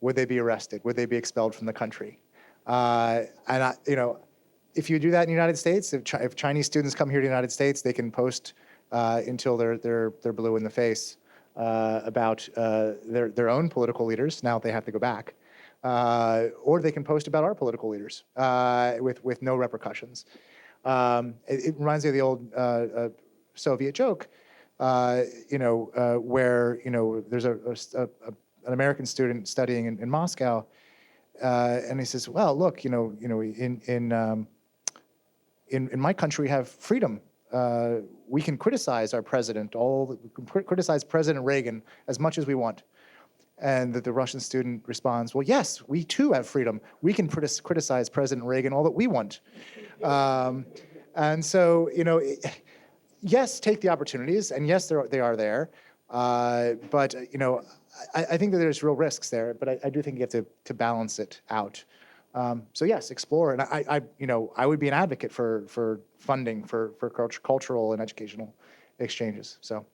would they be arrested? Would they be expelled from the country? If you do that in the United States, if Chinese students come here to the United States, they can post until they're blue in the face about their own political leaders. Now they have to go back, or they can post about our political leaders with no repercussions. It reminds me of the old Soviet joke, where there's an American student studying in Moscow, and he says, "Well, look, in my country we have freedom. We can criticize our president, criticize President Reagan as much as we want." And the Russian student responds, "Well, yes, we too have freedom. We can criticize President Reagan all that we want." And so, yes, take the opportunities, and yes, they are there. But I think that there's real risks there, but I do think you have to balance it out. So yes, explore, and I would be an advocate for funding for cultural and educational exchanges. So,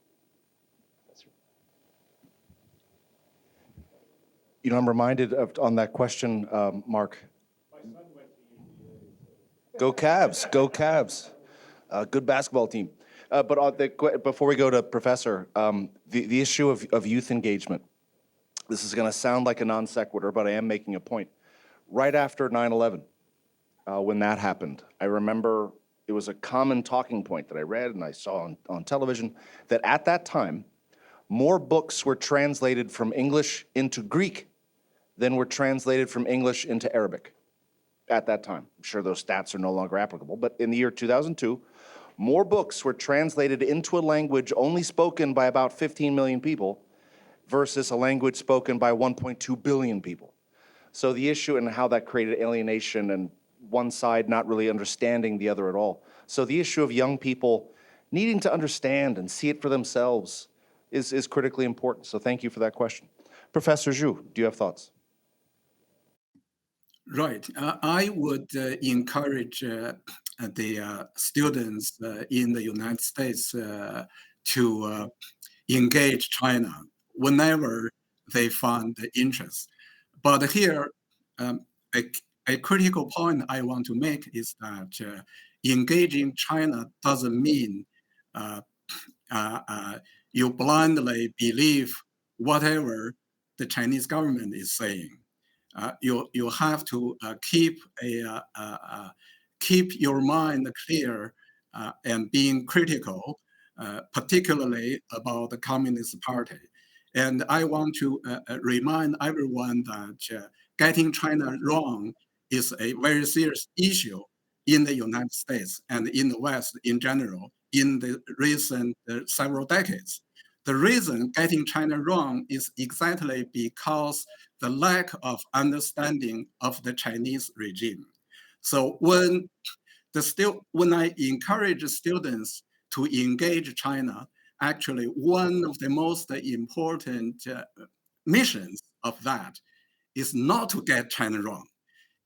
I'm reminded of on that question, Mark. My son went to UVA. Go Cavs! Go Cavs! Good basketball team. But before we go to Professor, the issue of youth engagement. This is going to sound like a non sequitur, but I am making a point. Right after 9/11, when that happened, I remember it was a common talking point that I read and I saw on television that at that time, more books were translated from English into Greek than were translated from English into Arabic at that time. I'm sure those stats are no longer applicable, but in the year 2002, more books were translated into a language only spoken by about 15 million people versus a language spoken by 1.2 billion people. So the issue and how that created alienation and one side not really understanding the other at all. So the issue of young people needing to understand and see it for themselves is critically important. So thank you for that question. Professor Zhu, do you have thoughts? Right. I would encourage the students in the United States to engage China whenever they find the interest. But here, a critical point I want to make is that engaging China doesn't mean you blindly believe whatever the Chinese government is saying. You have to keep your mind clear and being critical, particularly about the Communist Party. And I want to remind everyone that getting China wrong is a very serious issue in the United States and in the West in general in the recent several decades. The reason getting China wrong is exactly because the lack of understanding of the Chinese regime. So when I encourage students to engage China, actually one of the most important missions of that is not to get China wrong,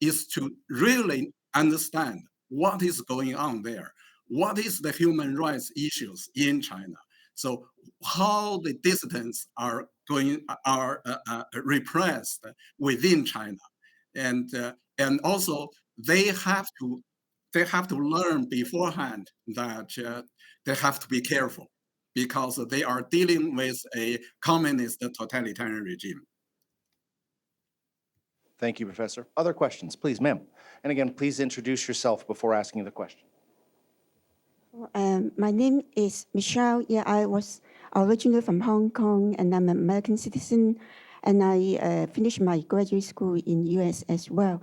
is to really understand what is going on there. What is the human rights issues in China? So how the dissidents are repressed within China, and also they have to learn beforehand that they have to be careful because they are dealing with a communist totalitarian regime. Thank you, Professor. Other questions, please, ma'am. And again, please introduce yourself before asking the question. My name is Michelle. Yeah, I was originally from Hong Kong, and I'm an American citizen, and I finished my graduate school in US as well.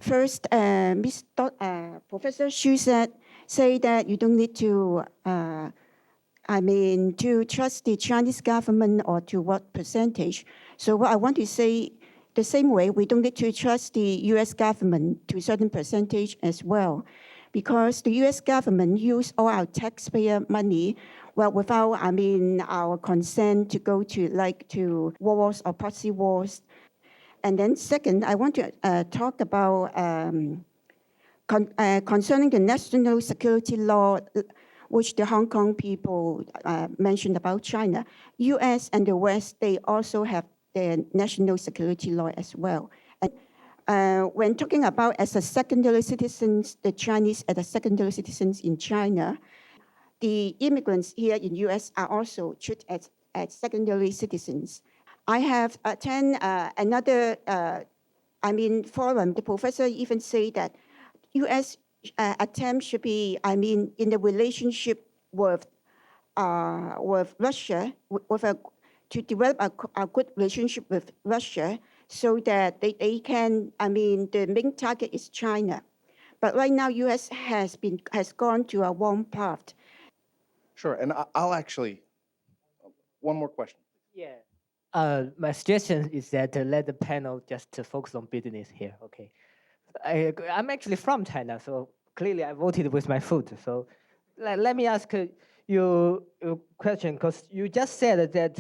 First, Professor Xu say that you don't need to, to trust the Chinese government or to what percentage. So what I want to say, the same way, we don't need to trust the US government to a certain percentage as well, because the US government use all our taxpayer money, well, without, our consent to go to wars or proxy wars. And then second, I want to talk about concerning the national security law, which the Hong Kong people mentioned about China. US and the West, they also have their national security law as well. And when talking about as a secondary citizens, the Chinese as a secondary citizens in China, the immigrants here in US are also treated as secondary citizens. I have attended another, forum. The professor even say that U.S. attempt should be, in the relationship with Russia, to develop a good relationship with Russia, so that they can, the main target is China. But right now, U.S. has gone to a wrong path. Sure, and I'll actually, one more question. Yeah. My suggestion is that let the panel just to focus on business here, okay? I'm actually from China, so clearly I voted with my foot. So let me ask you a question, because you just said that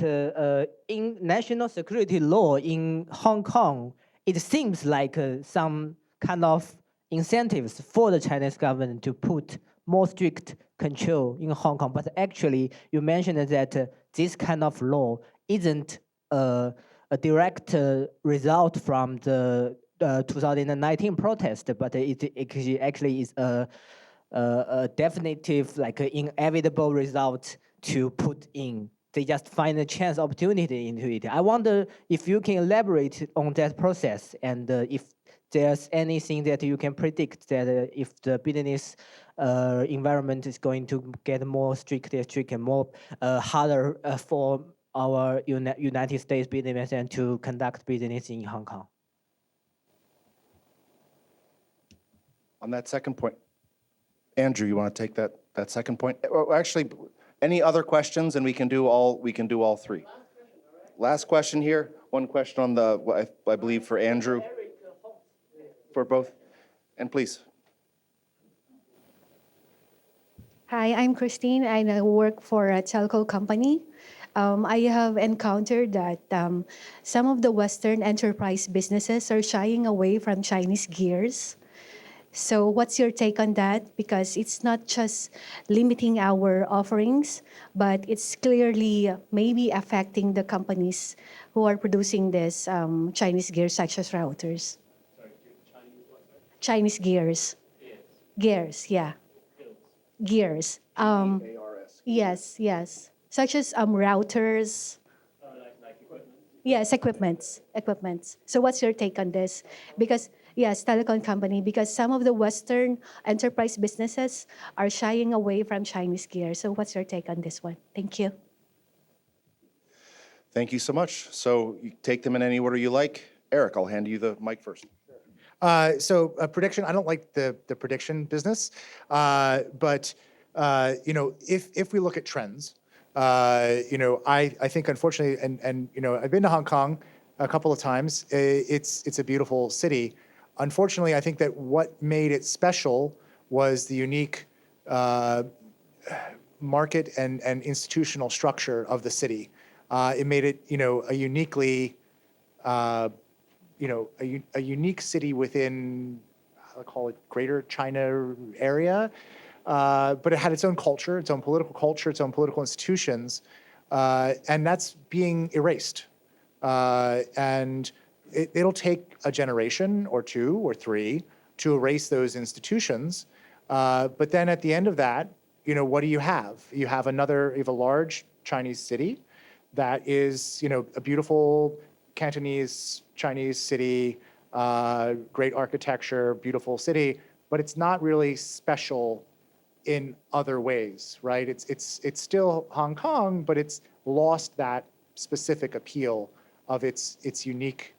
in national security law in Hong Kong, it seems like some kind of incentives for the Chinese government to put more strict control in Hong Kong. But actually, you mentioned that this kind of law isn't a direct result from the 2019 protest, but it actually is a definitive, like an inevitable result to put in. They just find a chance opportunity into it. I wonder if you can elaborate on that process, and if there's anything that you can predict that if the business environment is going to get more strict and more harder for our United States business and to conduct business in Hong Kong. On that second point, Andrew, you want to take that that second point. Actually, any other questions, and we can do all three. Last question here. One question on the, I believe, for Andrew. For both, and please. Hi, I'm Christine, and I work for a telco company. I have encountered that some of the Western enterprise businesses are shying away from Chinese gears. So what's your take on that? Because it's not just limiting our offerings, but it's clearly maybe affecting the companies who are producing this Chinese gears, such as routers. Sorry, Chinese what? Sorry? Chinese gears. Gears, yeah. Gears. G-A-R-S. Yes. Such as routers. Like equipment? Yes, equipments. So what's your take on this? Because, yes, telecom company, because some of the Western enterprise businesses are shying away from Chinese gear. So what's your take on this one? Thank you. Thank you so much. So you take them in any order you like. Eric, I'll hand you the mic first. So a prediction, I don't like the prediction business, but if we look at trends, I think unfortunately, and I've been to Hong Kong a couple of times. It's a beautiful city. Unfortunately, I think that what made it special was the unique market and institutional structure of the city. It made it a uniquely a unique city within, I'll call it Greater China area, but it had its own culture, its own political culture, its own political institutions, and that's being erased. And it'll take a generation or two or three to erase those institutions. But then at the end of that, what do you have? You have a large Chinese city that is, a beautiful Cantonese Chinese city, great architecture, beautiful city, but it's not really special in other ways, right? It's still Hong Kong, but it's lost that specific appeal of its unique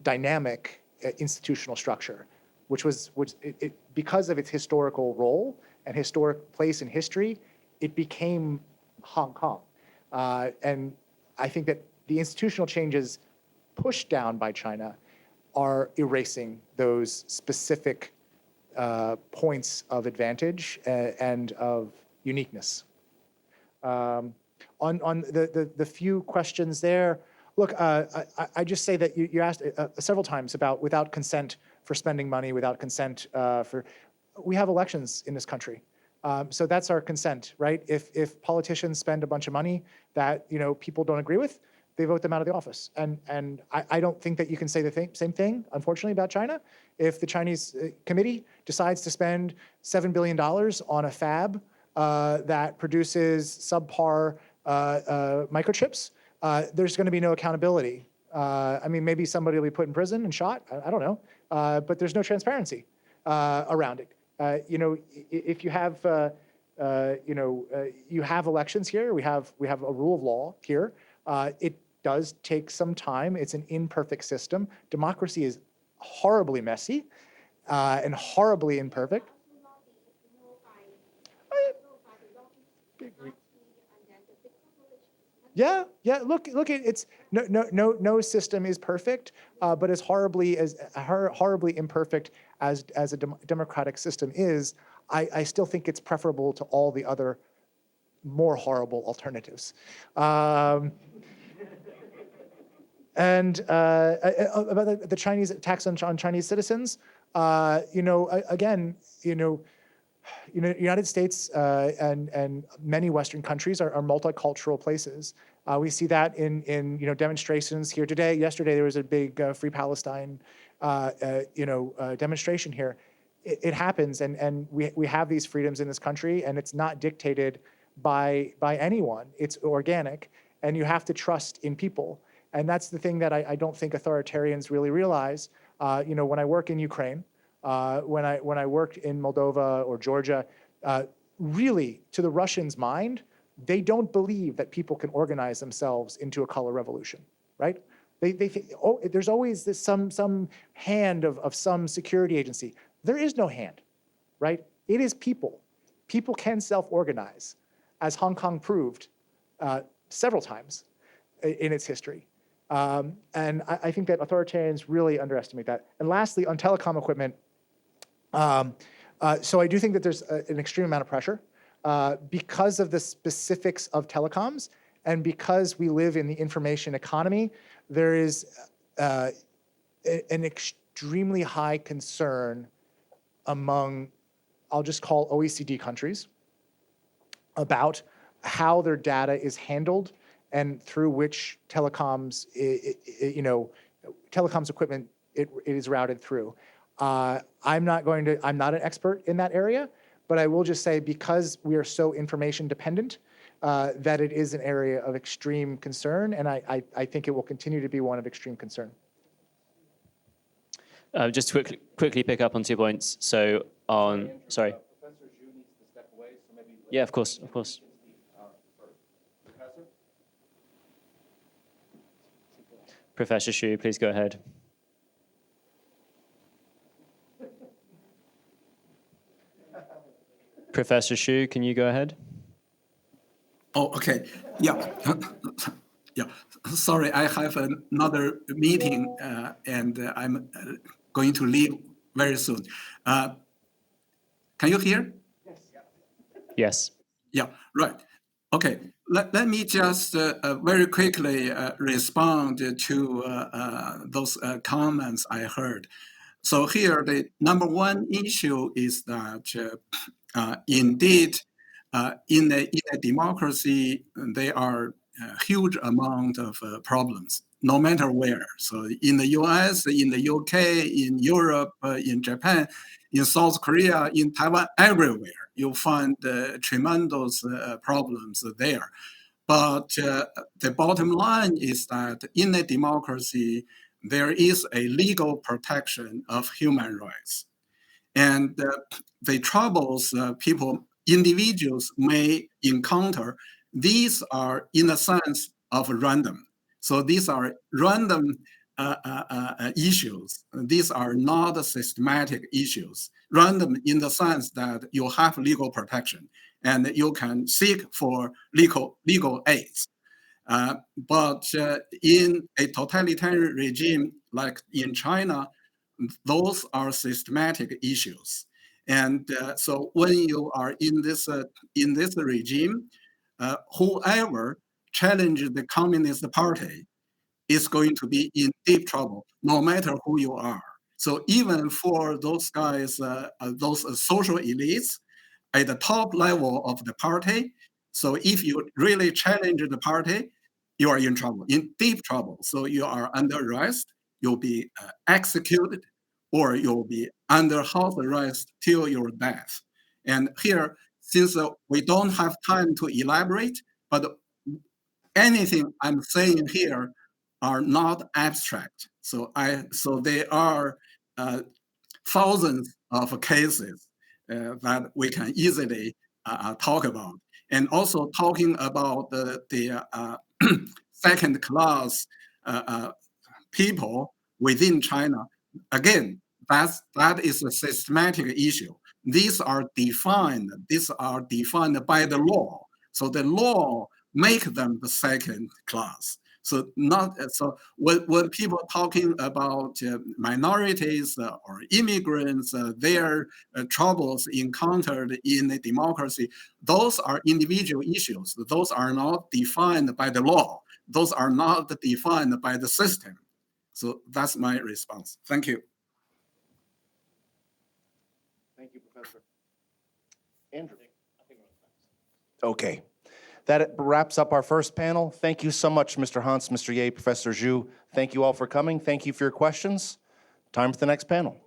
dynamic institutional structure, which because of its historical role and historic place in history, it became Hong Kong. And I think that the institutional changes pushed down by China are erasing those specific points of advantage and of uniqueness. On the few questions there, look, I just say that you asked several times about without consent for spending money, without consent we have elections in this country. So that's our consent, right? If politicians spend a bunch of money that people don't agree with, they vote them out of the office. And I don't think that you can say the same thing, unfortunately, about China. If the Chinese committee decides to spend $7 billion on a fab that produces subpar microchips, there's going to be no accountability. I mean, maybe somebody will be put in prison and shot. I don't know. But there's no transparency around it. If you have, you have elections here. We have a rule of law here. It does take some time. It's an imperfect system. Democracy is horribly messy and horribly imperfect. Yeah. Look. It's no system is perfect, but as horribly imperfect as a democratic system is, I still think it's preferable to all the other more horrible alternatives. And about the Chinese tax on Chinese citizens, again, United States and many Western countries are multicultural places. We see that in demonstrations here today. Yesterday there was a big Free Palestine demonstration here. It happens, and we have these freedoms in this country, and it's not dictated by anyone. It's organic, and you have to trust in people. And that's the thing that I don't think authoritarians really realize. When I work in Ukraine, when I worked in Moldova or Georgia, really, to the Russians' mind, they don't believe that people can organize themselves into a color revolution, right? They think, there's always this some hand of some security agency. There is no hand, right? It is people. people can self-organize, as Hong Kong proved several times in its history. And I think that authoritarians really underestimate that. And lastly, on telecom equipment, so I do think that there's an extreme amount of pressure because of the specifics of telecoms, and because we live in the information economy. There is an extremely high concern among, I'll just call OECD countries, about how their data is handled and through which telecoms, telecoms equipment it is routed through. I'm not an expert in that area, but I will just say, because we are so information dependent, that it is an area of extreme concern, and I think it will continue to be one of extreme concern. Just to quickly pick up on 2 points. So on, sorry. Professor Zhu needs to step away, so maybe. Yeah, of course, of course. Professor Xu, please go ahead. Professor Xu, can you go ahead? Oh, okay. Yeah. Yeah. Sorry, I have another meeting and I'm going to leave very soon. Can you hear? Yes. Yeah, right. Okay. Let me just very quickly respond to those comments I heard. So here, the number one issue is that indeed, in a democracy, there are a huge amount of problems, no matter where. So in the US, in the UK, in Europe, in Japan, in South Korea, in Taiwan, everywhere, you'll find tremendous problems there. But the bottom line is that in a democracy, there is a legal protection of human rights. And the troubles individuals may encounter, these are in a sense of random. So these are random issues. These are not systematic issues. Random in the sense that you have legal protection and you can seek for legal aids. But in a totalitarian regime like in China, those are systematic issues. And so when you are in this regime, whoever challenges the Communist Party is going to be in deep trouble, no matter who you are. So even for those guys, those social elites at the top level of the party, so if you really challenge the party, you are in trouble, in deep trouble. So you are under arrest, you'll be executed, or you'll be under house arrest till your death. And here, since we don't have time to elaborate, but anything I'm saying here are not abstract. So there are thousands of cases that we can easily talk about. And also talking about the second-class people within China, again, that is a systematic issue. These are defined by the law. So the law make them the second class. So when people are talking about minorities or immigrants, their troubles encountered in a democracy, those are individual issues. Those are not defined by the law. Those are not defined by the system. So that's my response. Thank you. Thank you, Professor. Andrew. Okay. That wraps up our first panel. Thank you so much, Mr. Hontz, Mr. Ye, Professor Zhu. Thank you all for coming. Thank you for your questions. Time for the next panel.